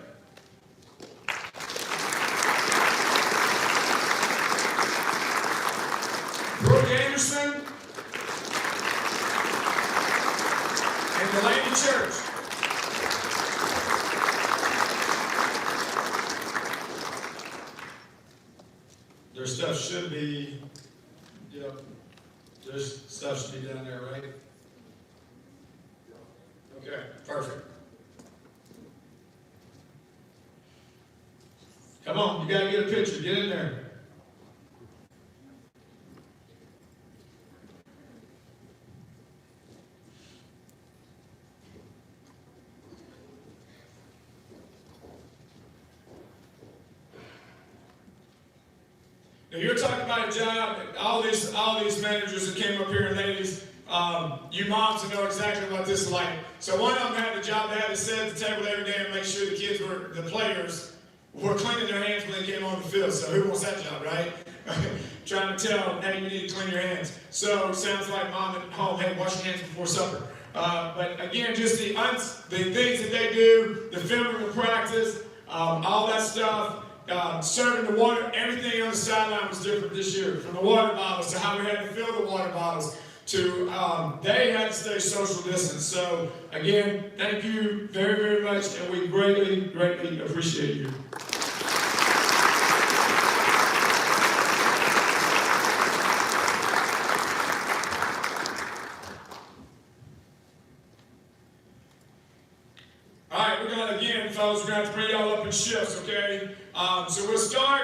Brooke Anderson. And Delaney Church. Their stuff should be, yep, their stuff should be down there, right? Okay, perfect. Come on, you gotta get a picture, get in there. Now you're talking about a job, all these managers that came up here, and ladies, you moms know exactly what this is like. So one of them had the job, they had to sit at the table every day and make sure the players were cleaning their hands when they came on the field. So who wants that job, right? Trying to tell them, hey, you need to clean your hands. So it sounds like mom at home, hey, wash your hands before supper. But again, just the things that they do, the filming of practice, all that stuff. Serving the water, everything on the sideline was different this year. From the water bottles to how we had to fill the water bottles to they had to stay social distance. So again, thank you very, very much, and we greatly, greatly appreciate you. All right, we're going to, again, fellas, we're going to have to bring y'all up in shifts, okay? So we'll start.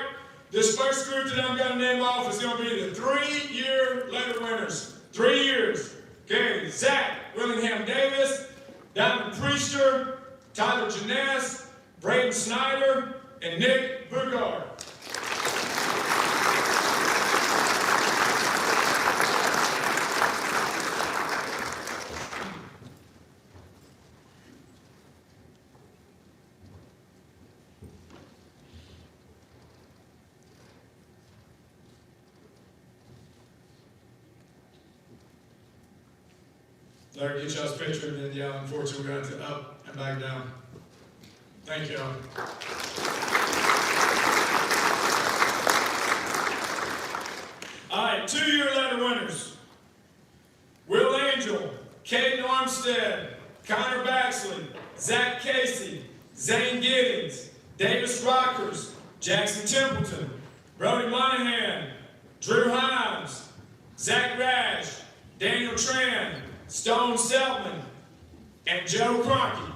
This first group that I'm going to name off is going to be the 3-year letter winners. 3 years. Okay, Zach Willingham Davis, Diamond Priester, Tyler Janess, Braden Snyder, and Nick Bugard. Larry, get y'all's picture, and then, yeah, unfortunately, we're going to have to up and back down. Thank y'all. 2-year letter winners. Will Angel, Caden Armstead, Connor Baxley, Zach Casey, Zane Giddings, Davis Rockers, Jackson Templeton, Brody Monahan, Drew Himes, Zach Rash, Daniel Tran, Stone Seltman, and Joe Cronkey.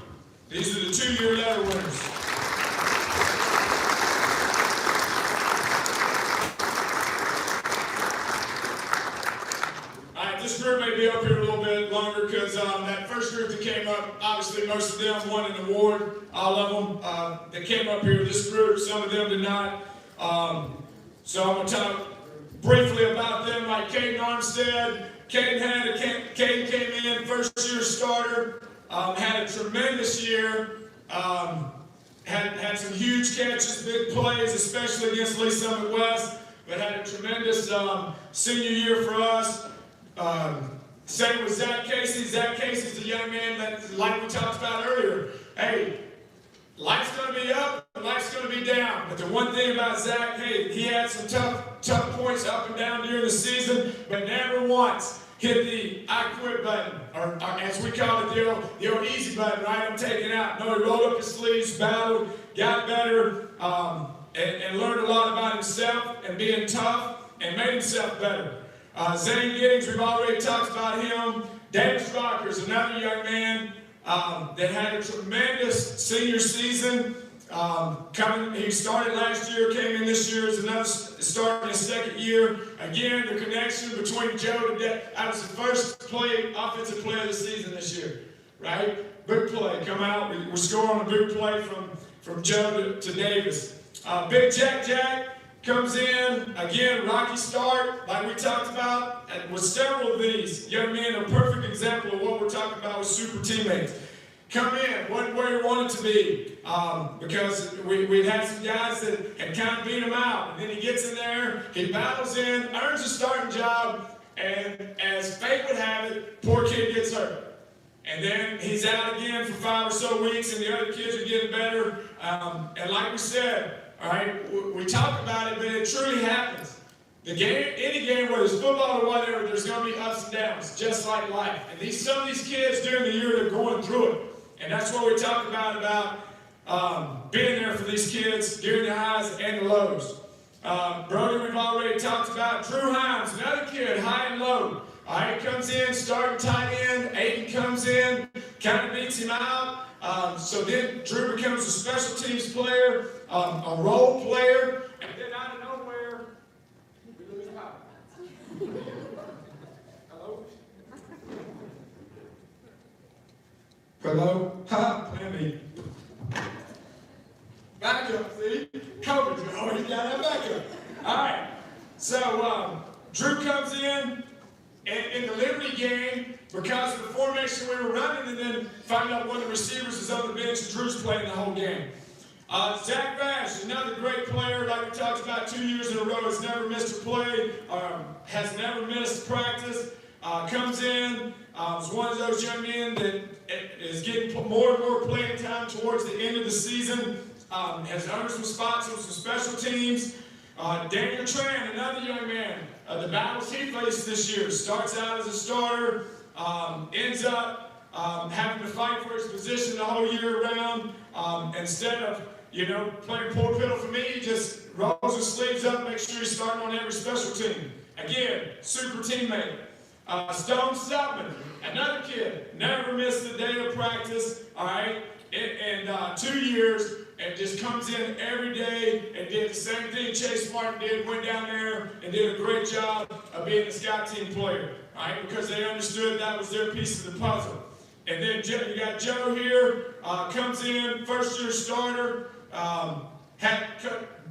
These are the 2-year letter winners. All right, this group may be up here a little bit longer because that first group that came up, obviously most of them won an award, all of them. They came up here, this group, some of them did not. So I'm going to talk briefly about them, like Caden Armstead. Caden came in, first-year starter, had a tremendous year, had some huge catches, big plays, especially against Lee Summit West, but had a tremendous senior year for us. Same with Zach Casey. Zach Casey's a young man that, like we talked about earlier, hey, life's going to be up, and life's going to be down. But the one thing about Zach, hey, he had some tough points up and down during the season, but never once hit the I quit button, or as we call it, the old easy button, right? I'm taking out. No, he rolled up his sleeves, battled, got better, and learned a lot about himself and being tough, and made himself better. Zane Giddings, we've already talked about him. Davis Rockers, another young man that had a tremendous senior season. He started last year, came in this year as another starting his second year. Again, the connection between Joe and that was the first offensive play of the season this year, right? Big play, come out. We're scoring a big play from Joe to Davis. Big Jack comes in, again, rocky start, like we talked about, and with several of these young men, a perfect example of what we're talking about with super teammates. Come in, wasn't where he wanted to be, because we'd had some guys that had kind of beat him out, and then he gets in there, he battles in, earns a starting job, and as fate would have it, poor kid gets hurt. And then he's out again for 5 or so weeks, and the other kids are getting better, and like we said, all right, we talk about it, but it truly happens. The game, any game, whether it's football or whatever, there's going to be ups and downs, just like life. And some of these kids during the year, they're going through it. And that's what we talk about being there for these kids during the highs and the lows. Brody, we've already talked about. Drew Himes, another kid, high and low. All right, comes in, starting tight end. Aiden comes in, kind of beats him out. So then Drew becomes a special teams player, a role player, and then out of nowhere, we lose power. Hello? Hello? Ha, Plenty. Backup, see? Coverage, we always got that backup. All right, so Drew comes in the Liberty game because of the formation we were running, and then find out one of the receivers is on the bench and Drew's playing the whole game. Zach Rash, another great player, like we talked about 2 years in a row, has never missed a play, has never missed practice, comes in, is one of those young men that is getting more and more playing time towards the end of the season, has earned some spots on some special teams. Daniel Tran, another young man, the battles he faced this year, starts out as a starter, ends up having to fight for his position the whole year around. Instead of, playing poor piddle for me, he just rolls his sleeves up, makes sure he's starting on every special team. Again, super teammate. Stone Seltman, another kid, never missed a day of practice, all right, in 2 years, and just comes in every day and did the same thing Chase Martin did, went down there and did a great job of being a scout team player, all right, because they understood that was their piece of the puzzle. And then you got Joe here, comes in, first-year starter,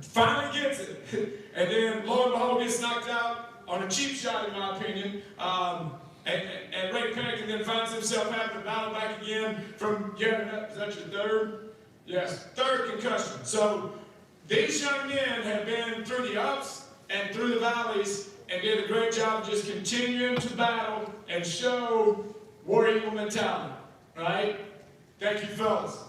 finally gets it, and then lo and behold gets knocked out on a cheap shot, in my opinion, and Ray Panic, and then finds himself having to battle back again from, is that your third? Yes, third concussion. So these young men have been through the ups and through the valleys and did a great job of just continuing to battle and show War Eagle mentality, right? Thank you, fellas.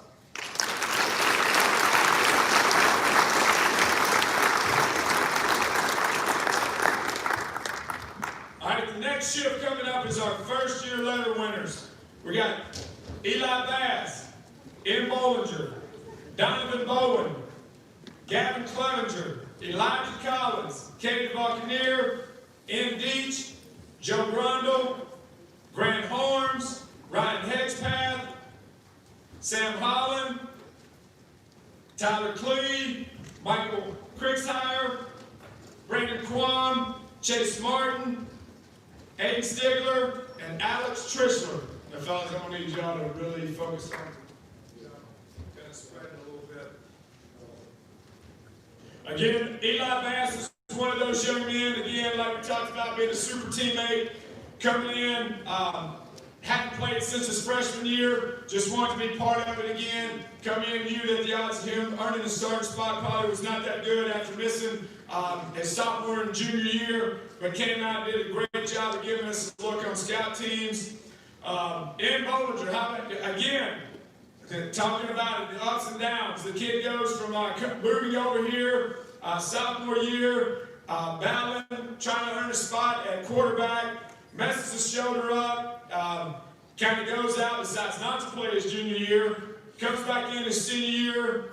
next shift coming up is our first year letter winners. We got Eli Bass, M. Bollinger, Donovan Bowen, Gavin Clevenger, Elijah Collins, Katie Buccaneer, M. Deach, Joe Grundle, Grant Horns, Ryan Hedgepath, Sam Holland, Tyler Clee, Michael Kriegshire, Brandon Quam, Chase Martin, Aiden Stigler, and Alex Trishler. Now, fellas, I'm going to need y'all to really focus on kind of spread it a little bit. Again, Eli Bass is one of those young men, again, like we talked about, being a super teammate, coming in, hadn't played since his freshman year, just wanted to be part of it again, come in, knew that the odds of him earning a starting spot probably was not that good after missing his sophomore and junior year, but came out and did a great job of giving us a look on scout teams. In Bollinger, again, talking about it, the ups and downs. The kid goes from moving over here, sophomore year, battling, trying to earn a spot at quarterback, messes his shoulder up, kind of goes out, decides not to play his junior year, comes back in his senior year,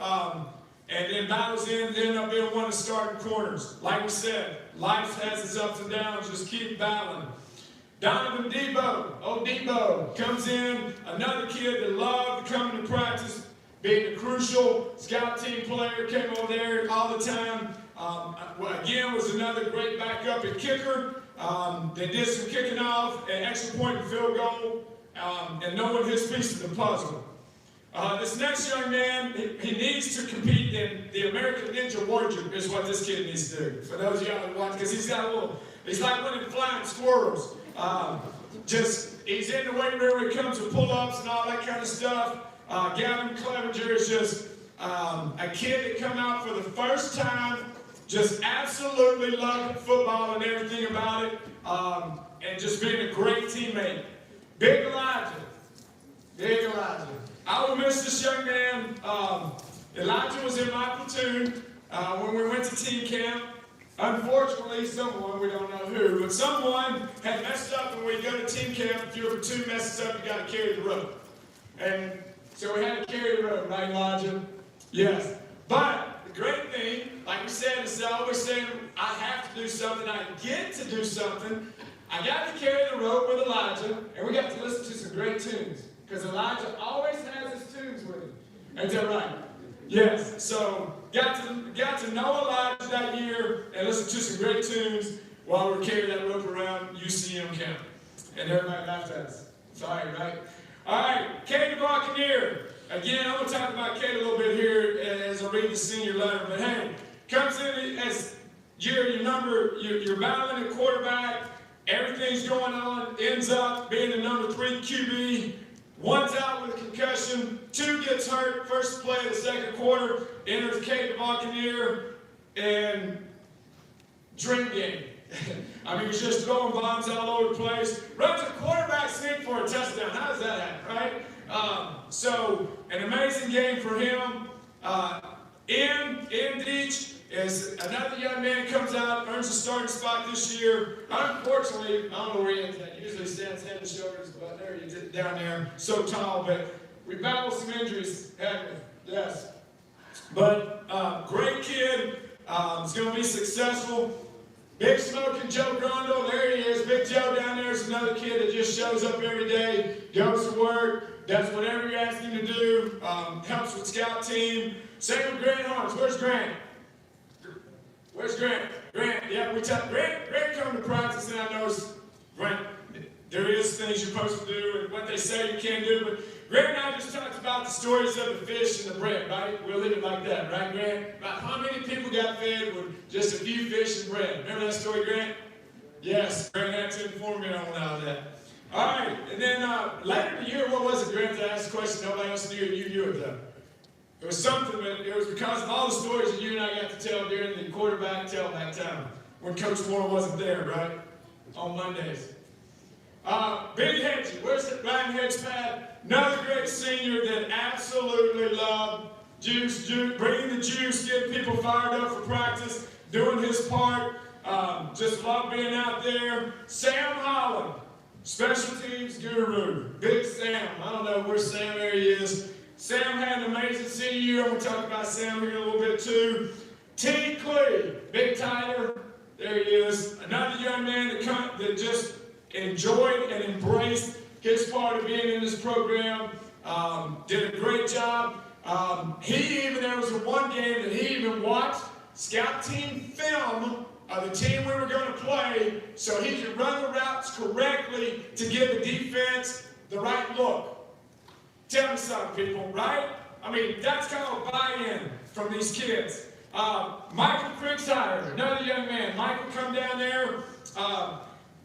and then battles in, end up being one of the starting corners. Like we said, life has its ups and downs, just keep battling. Donovan Debo, comes in, another kid that loved coming to practice, being a crucial scout team player, came over there all the time. Again, was another great backup at kicker. They did some kicking off, an extra point and field goal, and knowing his piece of the puzzle. This next young man, he needs to compete in the American Ninja Warrior is what this kid needs to do. For those of y'all that watch, because he's like one of the flying squirrels. He's in the weight room when it comes to pull-ups and all that kind of stuff. Gavin Clevenger is just a kid that come out for the first time, just absolutely loving football and everything about it, and just being a great teammate. Big Elijah. I will miss this young man. Elijah was in my platoon when we went to team camp. Unfortunately, someone, we don't know who, but someone had messed up when we go to team camp. If your platoon messes up, you got to carry the rope. And so we had to carry the rope, right, Elijah? Yes. But the great thing, like we said, is I always say I have to do something. I get to do something. I got to carry the rope with Elijah, and we got to listen to some great tunes. Because Elijah always has his tunes with him. Ain't that right? Yes. So got to know Elijah that year and listen to some great tunes while we're carrying that rope around UCM camp. And everybody laughed at us. Sorry, right? All right, Katie Buccaneer. Again, I'm going to talk about Katie a little bit here as I read the senior letter. But hey, comes in as you're battling at quarterback. Everything's going on. Ends up being the number 3 QB. One's out with a concussion, 2 gets hurt, first play of the second quarter, enters Kate Buccaneer, and dream game. I mean, he's just throwing bombs all over the place, runs a quarterback sneak for a touchdown. How does that happen, right? So, an amazing game for him. In Deach is another young man comes out, earns a starting spot this year. Unfortunately, I don't know where he is at. Usually stands head and shoulders, but there he is down there, so tall. But we battled some injuries, haven't we? Yes. But great kid. He's going to be successful. Big Smoking Joe Grundle, there he is. Big Joe down there is another kid that just shows up every day, goes to work, does whatever you ask him to do, helps with scout team. Same with Grant Horns. Where's Grant? Where's Grant? Grant, yeah, Grant come to practice, and I noticed, Grant, there is things you're supposed to do and what they say you can't do, but Grant and I just talked about the stories of the fish and the bread, right? We'll leave it like that, right, Grant? About how many people got fed with just a few fish and bread. Remember that story, Grant? Yes, Grant had to inform me on all that. All right, and then later in the year, what was it, Grant, that asked the question nobody else knew, and you knew it, though? It was something, but it was because of all the stories that you and I got to tell during the quarterback tailback time when Coach Moore wasn't there, right? On Mondays. Big Hedgie, where's the Ryan Hedgepath? Another great senior that absolutely loved juice, bringing the juice, getting people fired up for practice, doing his part. Just love being out there. Sam Holland, special teams guru. Big Sam. I don't know where Sam there he is. Sam had an amazing senior year. I'm going to talk about Sam here in a little bit too. T. Clee, Big Tyler. There he is. Another young man that just enjoyed and embraced his part of being in this program. Did a great job. There was one game that he even watched scout team film of the team we were going to play so he could run the routes correctly to give the defense the right look. Tell me something, people, right? I mean, that's kind of a buy-in from these kids. Michael Kriegshire, another young man. Michael come down there,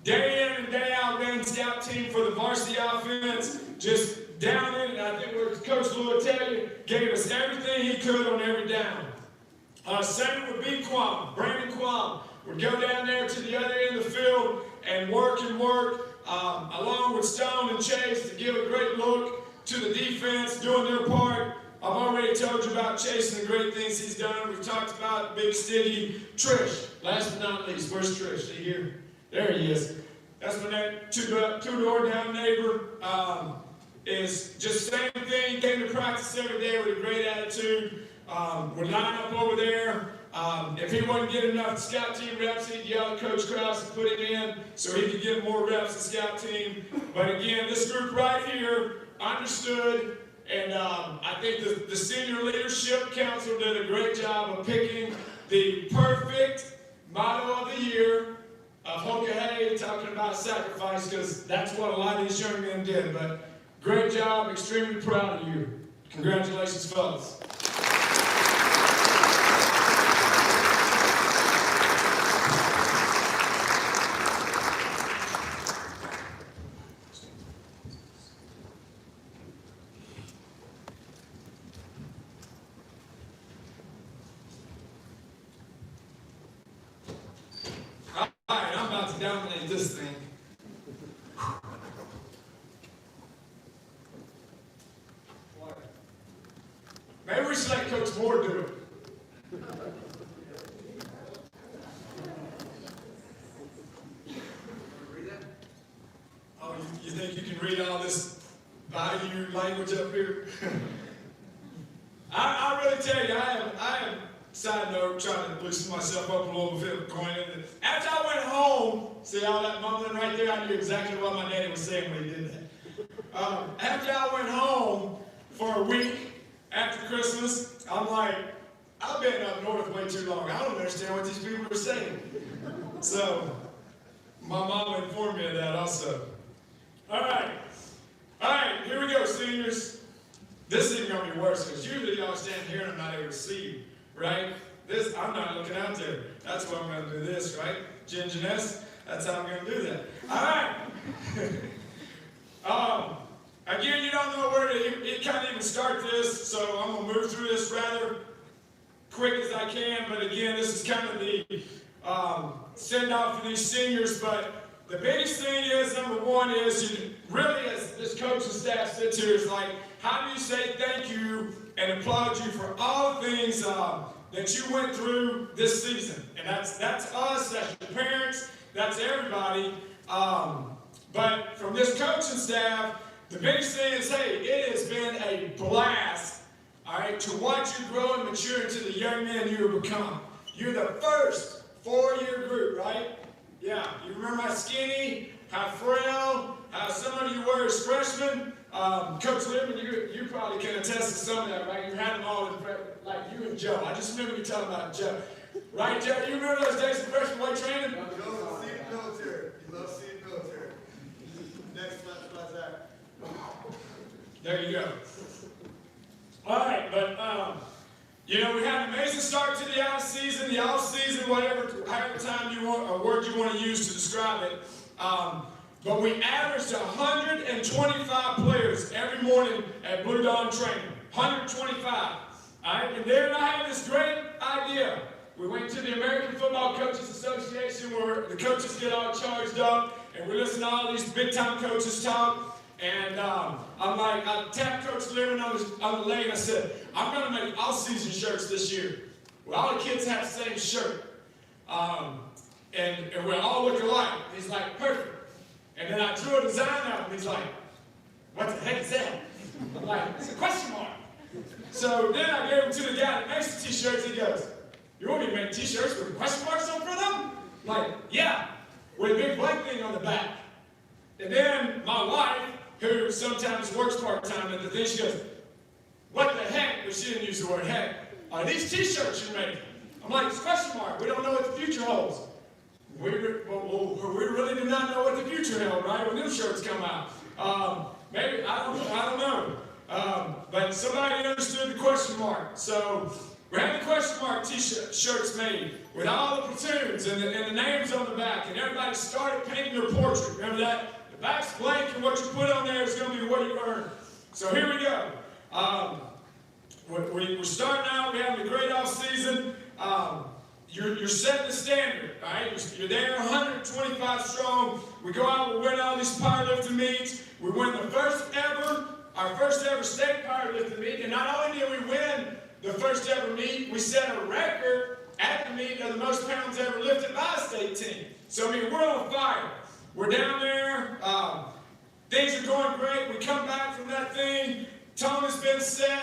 day in and day out, ran the scout team for the varsity offense, just down in, and I think what Coach Lou will tell you, gave us everything he could on every down. Same with B. Quam, Brandon Quam, would go down there to the other end of the field and work, along with Stone and Chase to give a great look to the defense, doing their part. I've already told you about Chase and the great things he's done. We've talked about Big Sticky. Trish, last but not least, where's Trish? Is he here? There he is. That's my two-door down neighbor. Is just the same thing, came to practice every day with a great attitude. Would line up over there. If he wasn't getting enough scout team reps, he'd yell at Coach Krause and put him in so he could get more reps in scout team. But again, this group right here understood, and I think the Senior Leadership Council did a great job of picking the perfect motto of the year of Hoka talking about sacrifice, because that's what a lot of these young men did. But great job, extremely proud of you. Congratulations, fellas. Alright, I'm about to dominate this thing. Maybe we should let Coach Moore do it. Oh, you think you can read all this value language up here? I really tell you, I am, side note, trying to loosen myself up a little bit going into it. After I went home, see all that mumbling right there? I knew exactly what my daddy was saying when he did that. After I went home for a week after Christmas, I'm like, I've been up north way too long. I don't understand what these people are saying. So, my mom informed me of that also. All right, here we go, seniors. This is even going to be worse, because usually y'all stand here and I'm not able to see you, right? I'm not looking out there. That's why I'm going to do this, right? Ginginess, that's how I'm going to do that. All right. Again, you don't know where to kind of even start this, so I'm going to move through this rather quick as I can. But again, this is kind of the send-off for these seniors. But the biggest thing is, number one, is you really, as this coaching staff sits here, is like, how do you say thank you and applaud you for all the things that you went through this season? And that's us, that's your parents, that's everybody. But from this coaching staff, the biggest thing is, hey, it has been a blast, all right, to watch you grow and mature into the young man you have become. You're the first four-year group, right? Yeah, you remember how skinny, how frail, how some of you were as freshmen? Coach Lippman, you probably can attest to some of that, right? You had them all in prep, like you and Joe. I just remember you talking about Joe. Right, Joe? You remember those days of freshman weight training? You love seeing military. You love seeing military. Next slide, Zach. There you go. All right, but we had an amazing start to the off-season, whatever time you want, a word you want to use to describe it. But we averaged 125 players every morning at Blue Dawn training. 125. All right, and then I had this great idea. We went to the American Football Coaches Association where the coaches get all charged up, and we listen to all these big-time coaches talk. And I'm like, I tapped Coach Lippman on the leg, and I said, I'm going to make all-season shirts this year, where all the kids have the same shirt. and we all look alike. He's like, perfect. And then I drew a design out, and he's like, what the heck is that? I'm like, it's a question mark. So then I gave him to the guy that makes the t-shirts. He goes, you want me to make t-shirts with question marks on front of them? I'm like, yeah, with a big blank thing on the back. And then my wife, who sometimes works part-time at the thing, she goes, what the heck, but she didn't use the word heck, are these t-shirts you're making? I'm like, it's a question mark. We don't know what the future holds. We really do not know what the future held, right, when them shirts come out. Maybe, I don't know. But somebody understood the question mark. So we're having the question mark t-shirts made with all the platoons and the names on the back. And everybody started painting their portrait. Remember that? The back's blank, and what you put on there is going to be what you earn. So here we go. We're starting out. We're having a great off season. You're setting the standard, all right? You're there 125 strong. We go out, we win all these powerlifting meets. We win our first ever state powerlifting meet. And not only did we win the first ever meet, we set a record at the meet of the most pounds ever lifted by a state team. So, I mean, we're on fire. We're down there. Things are going great. We come back from that thing. Tone has been set.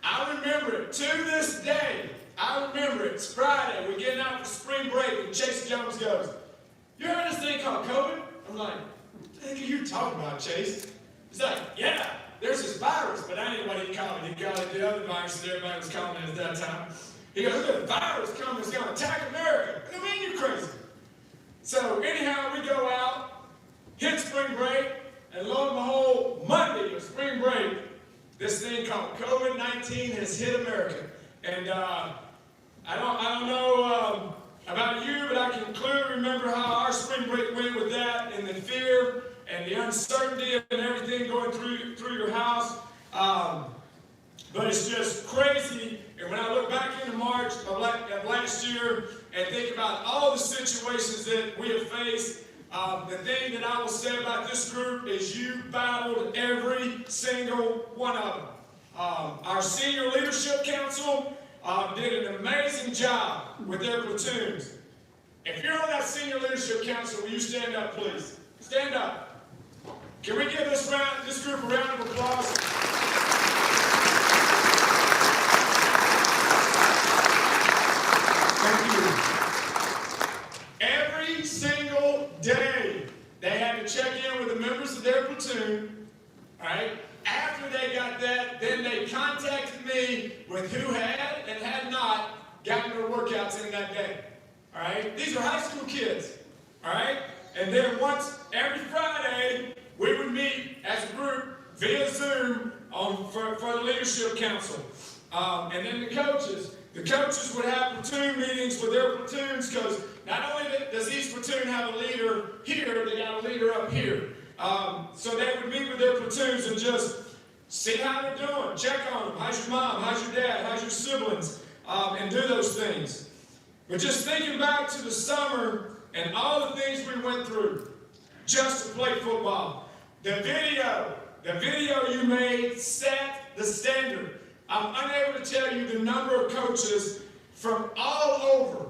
I remember it to this day. I remember it. It's Friday. We're getting out for spring break, and Chase Jones goes, you heard this thing called COVID? I'm like, what the heck are you talking about, Chase? He's like, yeah, there's this virus, but I ain't know what he called it. He called it the other virus that everybody was calling it at that time. He goes, there's a virus coming that's going to attack America. I mean, you're crazy. So anyhow, we go out, hit spring break, and lo and behold, Monday of spring break, this thing called COVID-19 has hit America. And I don't know about you, but I can clearly remember how our spring break went with that, and the fear and the uncertainty and everything going through your house. But it's just crazy. And when I look back into March of last year and think about all the situations that we have faced, the thing that I will say about this group is you battled every single one of them. Our senior leadership council did an amazing job with their platoons. If you're on that senior leadership council, will you stand up, please? Stand up. Can we give this group a round of applause? Thank you. Every single day, they had to check in with the members of their platoon, all right? After they got that, then they contacted me with who had and had not gotten their workouts in that day. All right? These are high school kids. All right? And then once every Friday, we would meet as a group via Zoom for the leadership council. And then the coaches would have platoon meetings with their platoons, because not only does each platoon have a leader here, they got a leader up here. So they would meet with their platoons and just see how they're doing, check on them. How's your mom? How's your dad? How's your siblings? And do those things. But just thinking back to the summer and all the things we went through just to play football. The video you made set the standard. I'm unable to tell you the number of coaches from all over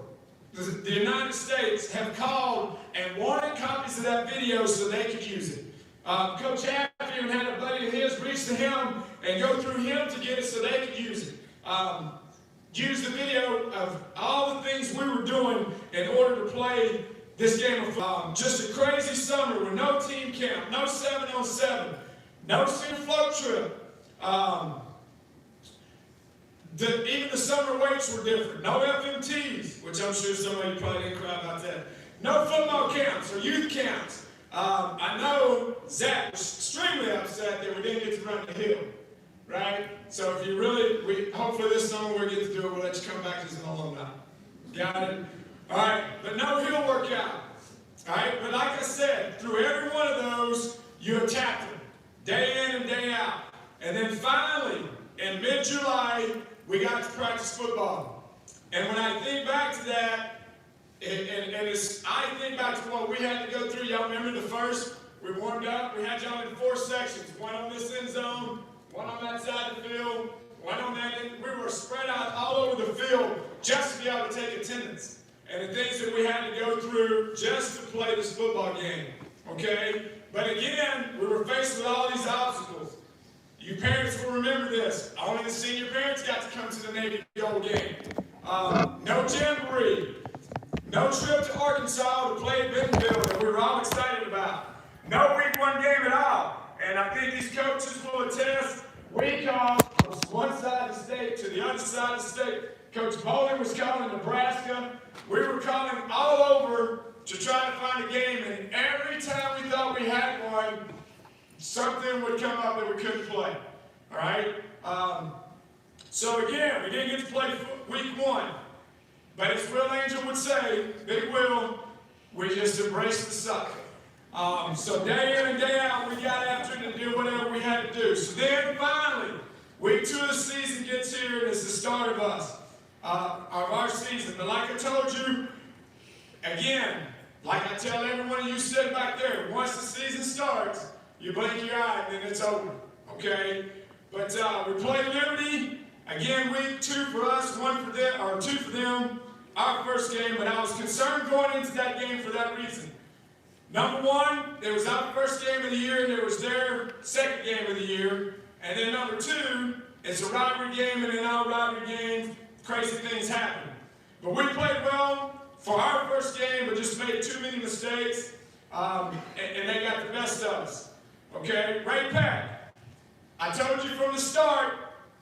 the United States have called and wanted copies of that video so they could use it. Coach Happy even had a buddy of his reach to him and go through him to get it so they could use it. Use the video of all the things we were doing in order to play this game of football. Just a crazy summer with no team camp, no 7-on-7, no senior float trip. Even the summer weights were different. No FMTs, which I'm sure some of you probably didn't cry about that. No football camps or youth camps. I know Zach was extremely upset that we didn't get to run the hill, right? So if you really, hopefully this summer we'll get to do it, we'll let you come back as an alumni. Got it? All right, but no hill workout. All right, but like I said, through every one of those, you attacked them, day in and day out. And then finally, in mid-July, we got to practice football. And when I think back to that, I think back to what we had to go through. Y'all remember the first? We warmed up. We had y'all in 4 sections. One on this end zone, one on that side of the field, one on that end. We were spread out all over the field just to be able to take attendance. and the things that we had to go through just to play this football game, okay? But again, we were faced with all these obstacles. You parents will remember this. Only the senior parents got to come to the Navy Gold game. No jamboree. No trip to Arkansas to play at Bentonville that we were all excited about. No week one game at all. And I think these coaches will attest, we called from one side of the state to the other side of the state. Coach Bowling was calling Nebraska. We were calling all over to try to find a game, and every time we thought we had one, something would come up that we couldn't play. All right? So again, we didn't get to play week one. But as Will Angel would say, Big Will, we just embraced the suck. So day in and day out, we got after it and did whatever we had to do. So then finally, week 2 of the season gets here, and it's the start of our season. But like I told you, again, like I tell every one of you sitting back there, once the season starts, you blink your eye and then it's over, okay? But we played Liberty, again, week 2 for us, 1 for them, or 2 for them, our first game, but I was concerned going into that game for that reason. Number 1, it was our first game of the year, and it was their second game of the year. And then number 2, it's a rivalry game, and in our rivalry games, crazy things happen. But we played well for our first game, but just made too many mistakes, and they got the best of us. Okay, Ray Pack, I told you from the start,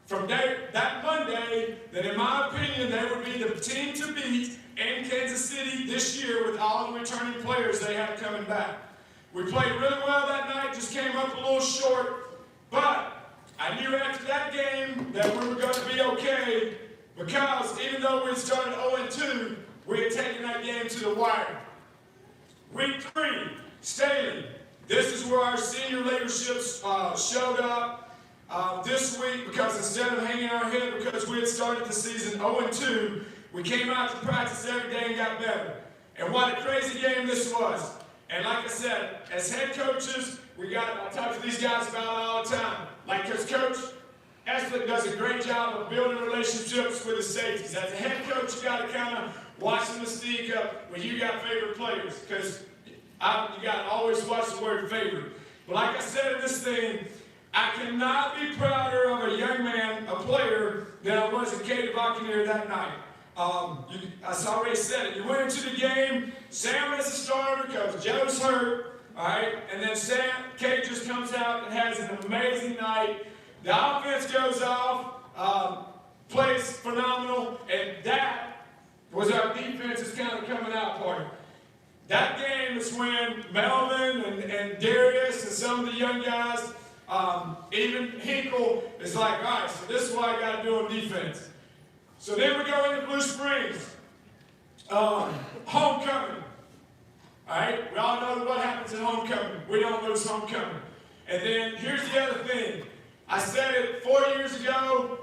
from that Monday, that in my opinion, they would be the team to beat in Kansas City this year with all the returning players they had coming back. We played really well that night, just came up a little short, but I knew after that game that we were going to be okay, because even though we started 0-2, we had taken that game to the wire. Week 3, Staley. This is where our senior leadership showed up this week, because instead of hanging our head because we had started the season 0-2, we came out to practice every day and got better. And what a crazy game this was. And like I said, as head coaches, I talk to these guys about it all the time. Like, because Coach Eslick does a great job of building relationships with the safeties. As a head coach, you got to kind of watch the mystique up when you got favorite players, because you got to always watch the word favorite. But like I said in this thing, I cannot be prouder of a young man, a player, than I was at Katie Buccaneer that night. I already said it. You went into the game, Sam is the starter because Joe's hurt, all right? And then Kate just comes out and has an amazing night. The offense goes off, plays phenomenal, and that was our defense's kind of coming out party. That game is when Melvin and Darius and some of the young guys, even Hinkle, is like, all right, so this is what I got to do on defense. So then we go into Blue Springs, homecoming. All right, we all know what happens at homecoming. We don't lose homecoming. And then here's the other thing. I said it 4 years ago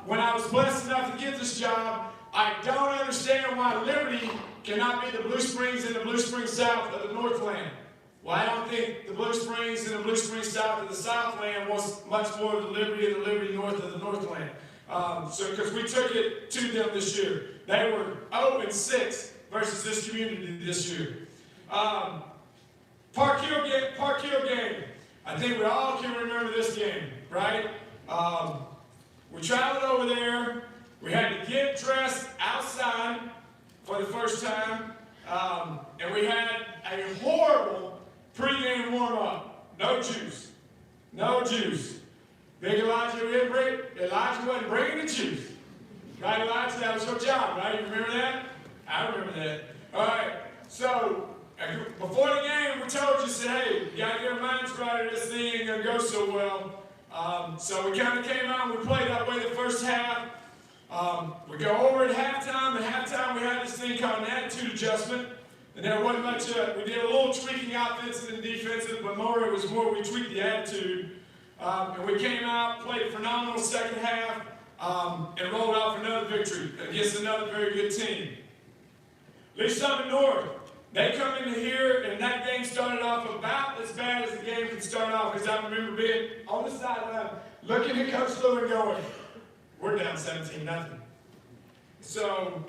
when I was blessed enough to get this job. I don't understand why Liberty cannot be the Blue Springs and the Blue Springs South of the Northland. Well, I don't think the Blue Springs and the Blue Springs South of the Southland was much more of the Liberty and the Liberty North of the Northland. Because we took it to them this year. They were 0-6 versus this community this year. Park Hill game. I think we all can remember this game, right? We traveled over there. We had to get dressed outside for the first time. And we had a horrible pregame warm-up. No juice. No juice. Big Elijah wasn't bringing the juice. Right, Elijah? That was your job, right? You remember that? I remember that. All right. So, before the game, we told you, said, hey, you got to get our minds right, or this thing ain't going to go so well. So we kind of came out and we played that way the first half. We go over at halftime. At halftime, we had this thing called an attitude adjustment. And there wasn't much, we did a little tweaking offensive and defensive, but it was more we tweaked the attitude. And we came out, played a phenomenal second half, and rolled out for another victory against another very good team. Lee Summit North, they come into here, and that game started off about as bad as the game can start off, because I remember being on the sideline, looking at Coach Lou and going, we're down 17-0. So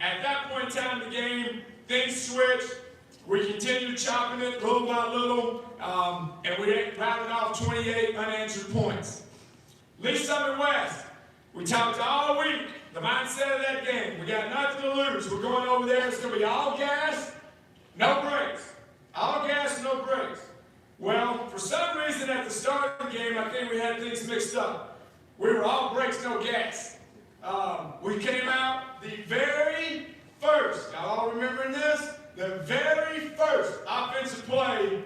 at that point in time in the game, things switched. We continued chopping it little by little, and we rounded off 28 unanswered points. Lee Summit West, we talked all week, the mindset of that game. We got nothing to lose. We're going over there. It's going to be all gas, no brakes. All gas, no brakes. Well, for some reason at the start of the game, I think we had things mixed up. We were all brakes, no gas. We came out the very first, y'all all remembering this? The very first offensive play,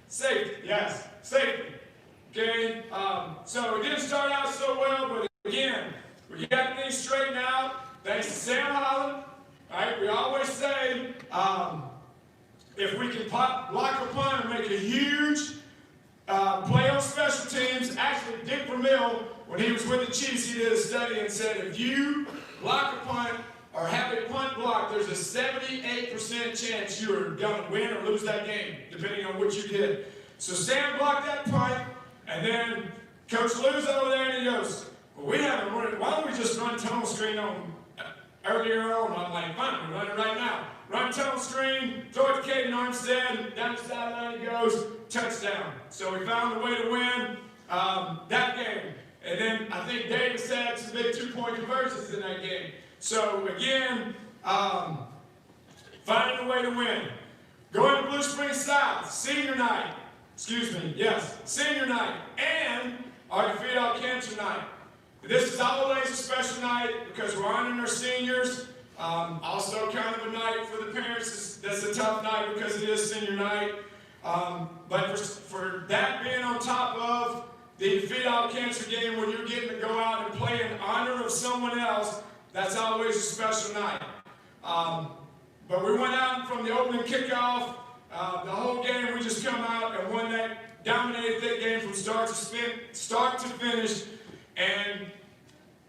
safety, yes, safety. Okay, so it didn't start out so well, but again, we got things straightened out. Thanks to Sam Holland. All right, we always say, if we can block a punt and make a huge play on special teams, actually Dick Vermeil, when he was with the Chiefs, he did a study and said if you block a punt or have a punt block, there's a 78% chance you're going to win or lose that game, depending on what you did. So Sam blocked that punt, and then Coach Lou's over there, and he goes, well, we haven't run, why don't we just run tunnel screen on earlier on? I'm like, fine, we're running right now. Run tunnel screen, throw it to Caden Armstead, down the sideline he goes, touchdown. So we found a way to win that game. And then I think Davis had some big two-point conversions in that game. So again, finding a way to win. Going to Blue Springs South, senior night, senior night, and our Defeat All Cancer night. This is always a special night because we're honoring our seniors. Also kind of a night for the parents. That's a tough night because it is senior night. But for that being on top of the Defeat All Cancer game when you're getting to go out and play in honor of someone else, that's always a special night. But we went out from the opening kickoff, the whole game we just come out and won that, dominated that game from start to finish, and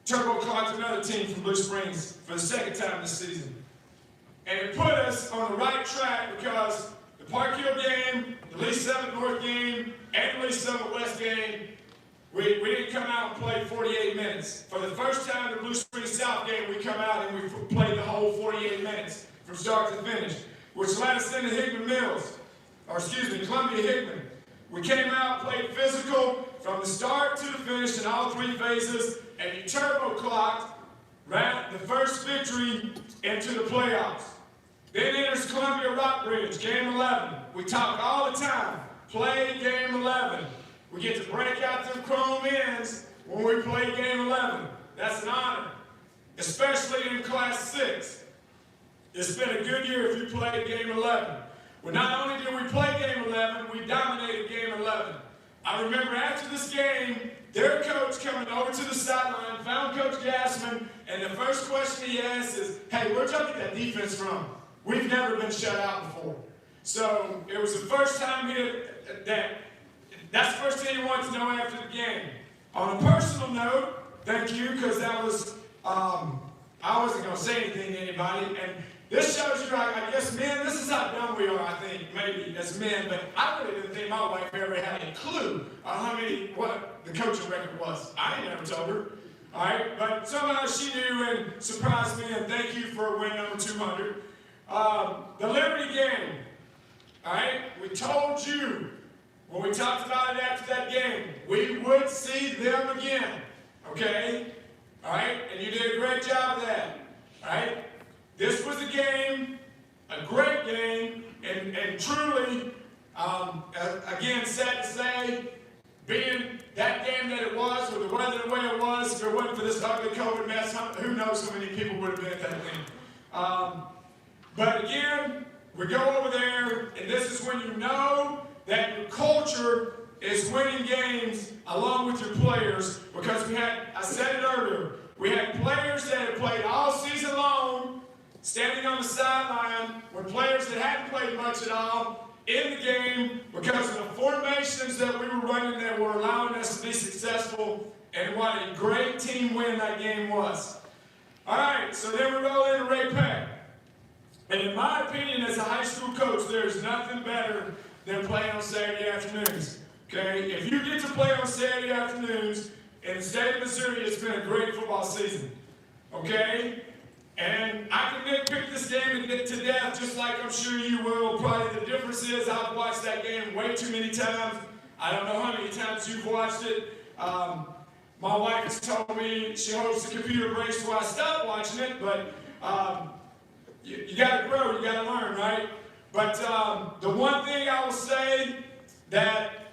turbo clocked another team from Blue Springs for the second time this season. And it put us on the right track because the Park Hill game, the Lee Summit North game, and the Lee Summit West game, we didn't come out and play 48 minutes. For the first time in the Blue Springs South game, we come out and we played the whole 48 minutes from start to finish, which led us into Columbia Hickman. We came out, played physical from the start to the finish in all three phases, and you turbo clocked the first victory into the playoffs. Then enters Columbia Rockbridge, game 11. We talk all the time, play game 11. We get to break out them chrome ends when we play game 11. That's an honor, especially in Class 6. It's been a good year if you played game 11. Well, not only did we play game 11, we dominated game 11. I remember after this game, their coach coming over to the sideline, found Coach Gassman, and the first question he asked is, hey, where'd y'all get that defense from? We've never been shut out before. So it was the first time that's the first thing you wanted to know after the game. On a personal note, thank you, because that was, I wasn't going to say anything to anybody, and this shows you, I guess, men, this is how dumb we are, I think, maybe, as men, but I really didn't think my wife ever had a clue on what the coaching record was. I ain't never told her, all right? But somehow she knew and surprised me, and thank you for win number 200. The Liberty game, all right? We told you, when we talked about it after that game, we would see them again, okay? All right? And you did a great job of that, all right? This was a game, a great game, and truly, again, sad to say, being that game that it was, with the weather the way it was, if it wasn't for this ugly COVID mess, who knows how many people would have been at that game. But again, we go over there, and this is when you know that your culture is winning games along with your players, because I said it earlier, we had players that had played all season long, standing on the sideline, with players that hadn't played much at all in the game because of the formations that we were running that were allowing us to be successful, and what a great team win that game was. All right, so then we roll into Ray Peck. And in my opinion, as a high school coach, there's nothing better than playing on Saturday afternoons. Okay? If you get to play on Saturday afternoons in the state of Missouri, it's been a great football season. okay? And I can nitpick this game to death just like I'm sure you will. Probably the difference is I've watched that game way too many times. I don't know how many times you've watched it. My wife has told me she hopes the computer breaks before I stop watching it, but you got to grow, you got to learn, right? But the one thing I will say that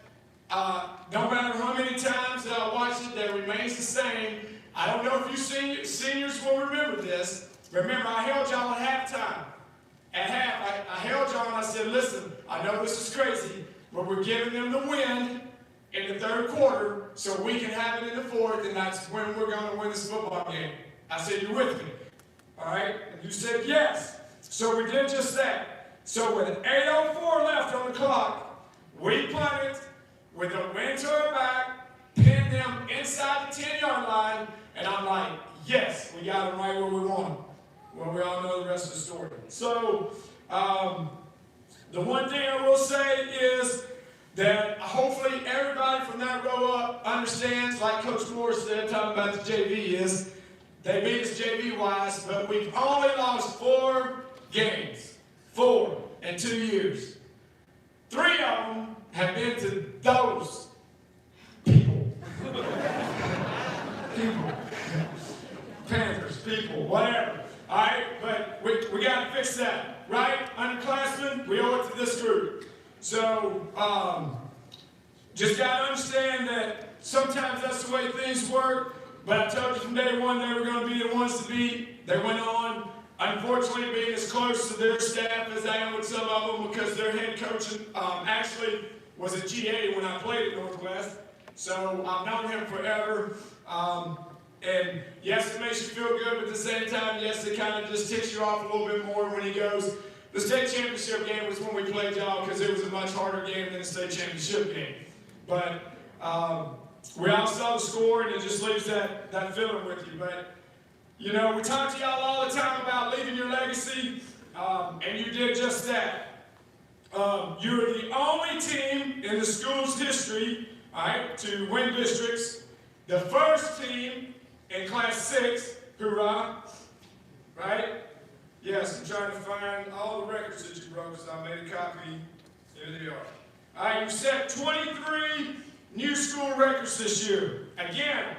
no matter how many times that I watch it, that remains the same. I don't know if you seniors will remember this. Remember, I held y'all at halftime. At half, I held y'all and I said, listen, I know this is crazy, but we're giving them the win in the third quarter so we can have it in the fourth, and that's when we're going to win this football game. I said, you with me? All right? And you said yes. So we did just that. So with 8:04 left on the clock, we punted with a wind to our back, pinned them inside the 10-yard line, and I'm like, yes, we got them right where we want them. Well, we all know the rest of the story. So the one thing I will say is that hopefully everybody from that row up understands, like Coach Morris said, talking about the JV is, they beat us JV-wise, but we've only lost 4 games. 4 in 2 years. 3 of them have been to those people. People. Panthers, people, whatever. All right, but we got to fix that, right? Underclassmen, we owe it to this group. So, just got to understand that sometimes that's the way things work, but I told you from day one they were going to be the ones to beat. They went on, unfortunately, being as close to their staff as I am with some of them because their head coach actually was a GA when I played at Northwest. So I've known him forever. And yes, it makes you feel good, but at the same time, yes, it kind of just ticks you off a little bit more when he goes. The state championship game was when we played y'all because it was a much harder game than the state championship game. But we all saw the score, and it just leaves that feeling with you. But, you know, we talk to y'all all the time about leaving your legacy, and you did just that. You were the only team in the school's history, all right, to win districts. The first team in Class 6, hoorah, right? Yes, I'm trying to find all the records that you broke, so I made a copy. Here they are. All right, you set 23 new school records this year. Again,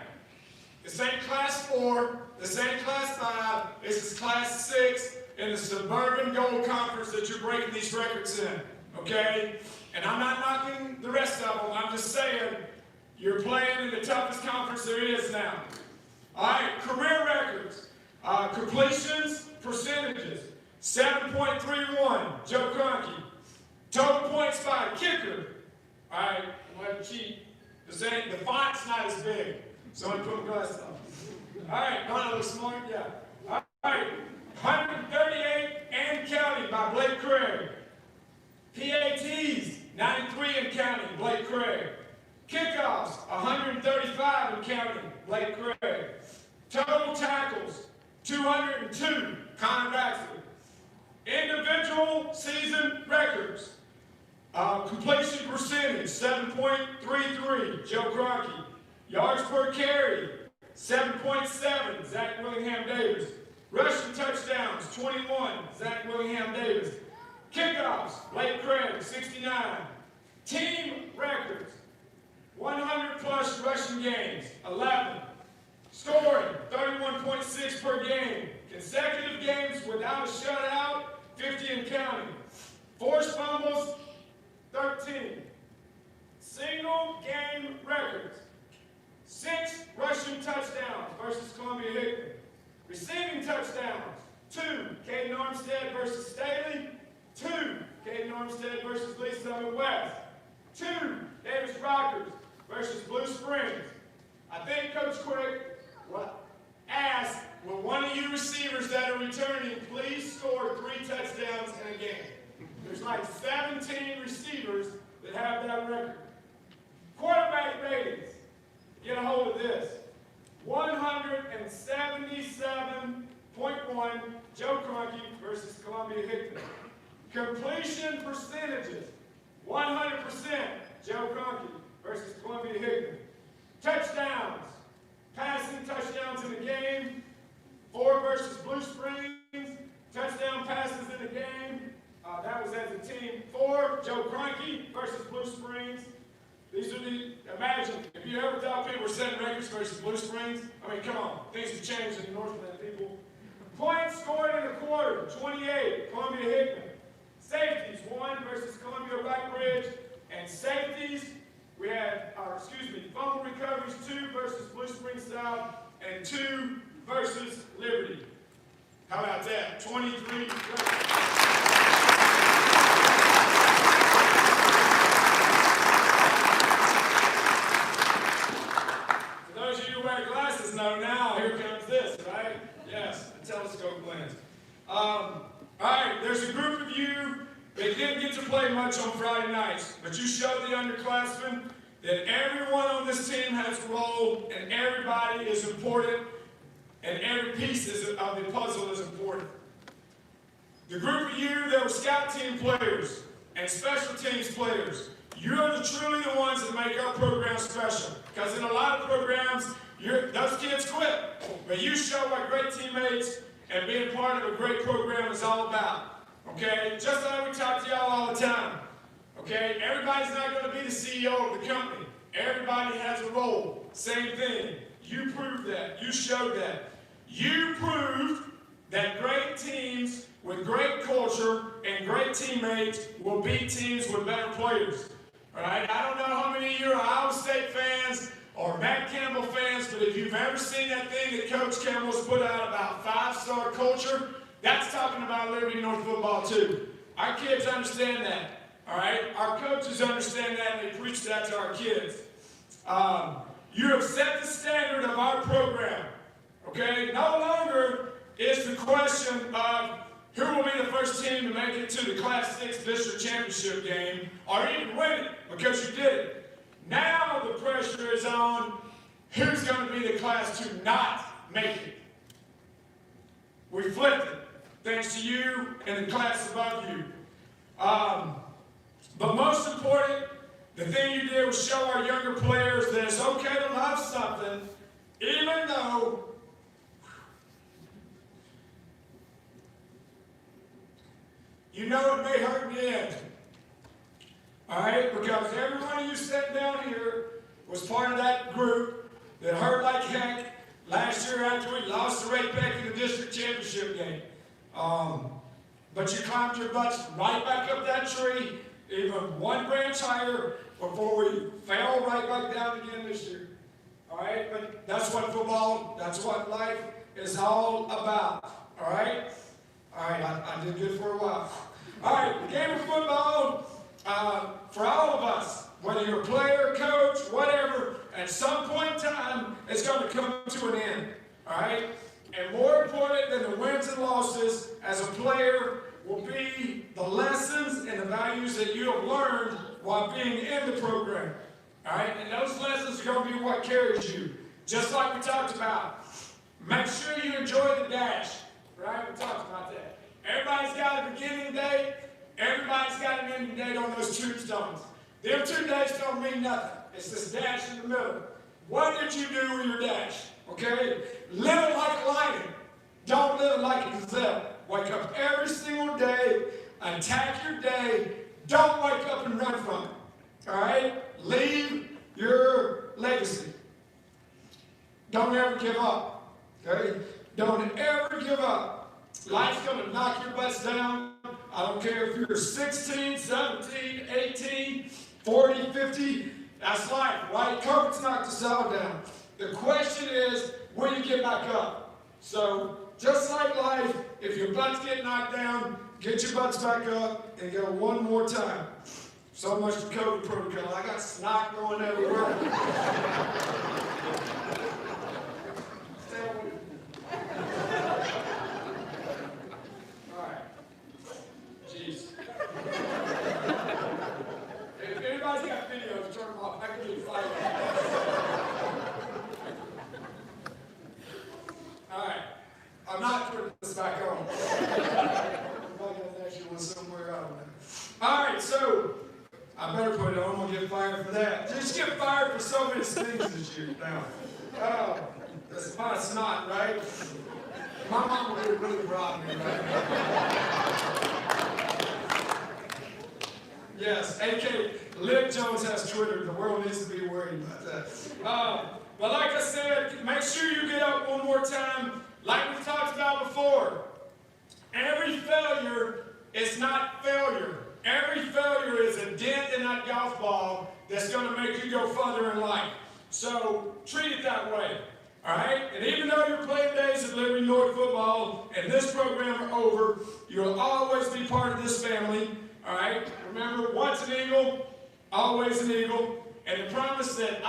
this ain't Class 4, this ain't Class 5, this is Class 6 in the Suburban Gold Conference that you're breaking these records in, okay? And I'm not knocking the rest of them, I'm just saying you're playing in the toughest conference there is now. All right, career records, completions, percentages, 7.31, Joe Kroenke. Total points by kicker. All right, I'm to cheat. The font's not as big, so I'm put my glasses on. All right, don't I look smart? Yeah. All right, 138 and counting by Blake Craig. PATs, 93 and counting, Blake Craig. Kickoffs, 135 and counting, Blake Craig. Total tackles, 202, Connor Baxter. Individual season records. Completion percentage, 7.33, Joe Kroenke. Yards per carry, 7.7, Zach Willingham Davis. Rushing touchdowns, 21, Zach Willingham Davis. Kickoffs, Blake Craig, 69. Team records, 100 plus rushing games, 11. Scoring, 31.6 per game. Consecutive games without a shutout, 50 and counting. Forced fumbles, 13. Single game records. 6 rushing touchdowns versus Columbia Hickman. Receiving touchdowns, 2. Caden Armstead versus Staley. 2. Caden Armstead versus Lee Summit West. 2. Davis Rockers versus Blue Springs. I think Coach Quick asked, will one of you receivers that are returning please score 3 touchdowns in a game? There's like 17 receivers that have that record. Quarterback ratings. Get a hold of this. 177.1, Joe Kroenke versus Columbia Hickman. Completion percentages. 100%, Joe Kroenke versus Columbia Hickman. Touchdowns. Passing touchdowns in the game, These are imagine, if you ever thought people were setting records versus Blue Springs, I mean, come on, things have changed in the Northland, people. Points scored in a quarter, 28, Columbia Hickman. Safeties, 1 versus Columbia Rock Bridge. And safeties, we had, fumble recoveries, 2 versus Blue Springs South, and 2 versus Liberty. How about that? 23. For those of you who wear glasses know now, here comes this, right? Yes, the telescope lens. All right, there's a group of you that didn't get to play much on Friday nights, but you showed the underclassmen that everyone on this team has a role and everybody is important and every piece of the puzzle is important. The group of you that were scout team players and special teams players, you're truly the ones that make our program special. Because in a lot of programs, those kids quit. But you show what great teammates and being part of a great program is all about. Okay? Just like we talk to y'all all the time. Okay? Everybody's not going to be the CEO of the company. Everybody has a role. Same thing. You proved that. You showed that. You proved that great teams with great culture and great teammates will beat teams with better players. All right? I don't know how many of you are Iowa State fans or Matt Campbell fans, but if you've ever seen that thing that Coach Campbell's put out about 5-star culture, that's talking about Liberty North football too. Our kids understand that. All right? Our coaches understand that and they preach that to our kids. You have set the standard of our program. Okay? No longer is the question of who will be the first team to make it to the Class 6 district championship game or even win it because you did it. Now the pressure is on who's going to be the class to not make it. We flipped it, thanks to you and the class above you. But most important, the thing you did was show our younger players that it's okay to love something, even though you know it may hurt in the end. All right? Because every one of you sitting down here was part of that group that hurt like heck last year after we lost to Ray Peck in the district championship game. But you climbed your butts right back up that tree, even one branch higher before we fell right back down again this year. All right? But that's what football, that's what life is all about. All right? All right, I did good for a while. All right, the game of football, for all of us, whether you're a player, coach, whatever, at some point in time, it's going to come to an end. All right? And more important than the wins and losses as a player will be the lessons and the values that you have learned while being in the program. All right? And those lessons are going to be what carries you. Just like we talked about. Make sure you enjoy the dash. Right? We talked about that. Everybody's got a beginning date. Everybody's got an ending date on those tombstones. Them 2 dates don't mean nothing. It's this dash in the middle. What did you do with your dash? Okay? Live it like a lion. Don't live it like a gazelle. Wake up every single day. Attack your day. Don't wake up and run from it. All right? Leave your legacy. Don't ever give up. Okay? Don't ever give up. Life's going to knock your butts down. I don't care if you're 16, 17, 18, 40, 50. That's life, right? COVID's knocked us all down. The question is, will you get back up? So, just like life, if your butts get knocked down, get your butts back up and go one more time. So much for COVID protocol. I got snot going everywhere. If anybody's got videos, turn them off. I can do it fire. All right. I'm not putting this back on. Everybody has actually one somewhere out there. All right, so I better put it on. I'm going to get fired for that. Just get fired for so many things this year now. Oh, that's my snot, right? My mom would be really proud of me, right? Yes, AK. Liv Jones has Twitter. The world needs to be worried about that. But like I said, make sure you get up one more time. Like we talked about before, every failure is not failure. Every failure is a dent in that golf ball that's going to make you go further in life. So treat it that way. All right? And even though your playing days at Liberty North football and this program are over, you'll always be part of this family. All right? Remember, once an Eagle, always an Eagle. And the promise that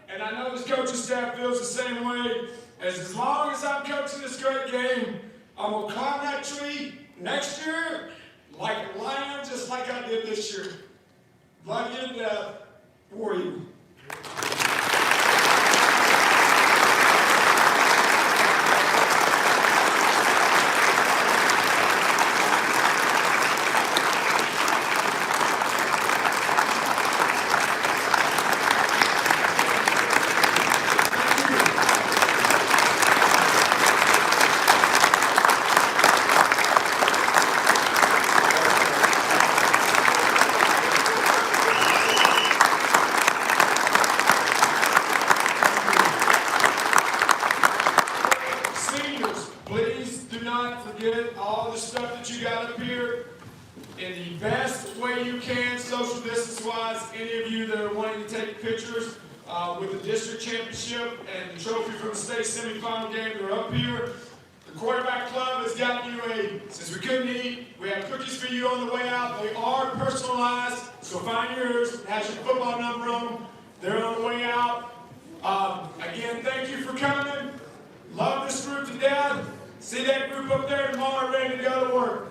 and I know this coaching staff feels the same way, as long as I'm coaching this great game, I'm going to climb that tree next year like a lion, just like I did this year. Love you to death. For you. All the stuff that you got up here in the best way you can, social distance-wise. Any of you that are wanting to take pictures with the district championship and the trophy from the state semifinal game, they're up here. The quarterback club has gotten you since we couldn't eat, we have cookies for you on the way out. They are personalized, so find yours. It has your football number on them. They're on the way out. Again, thank you for coming. Love this group to death. See that group up there tomorrow ready to go to work.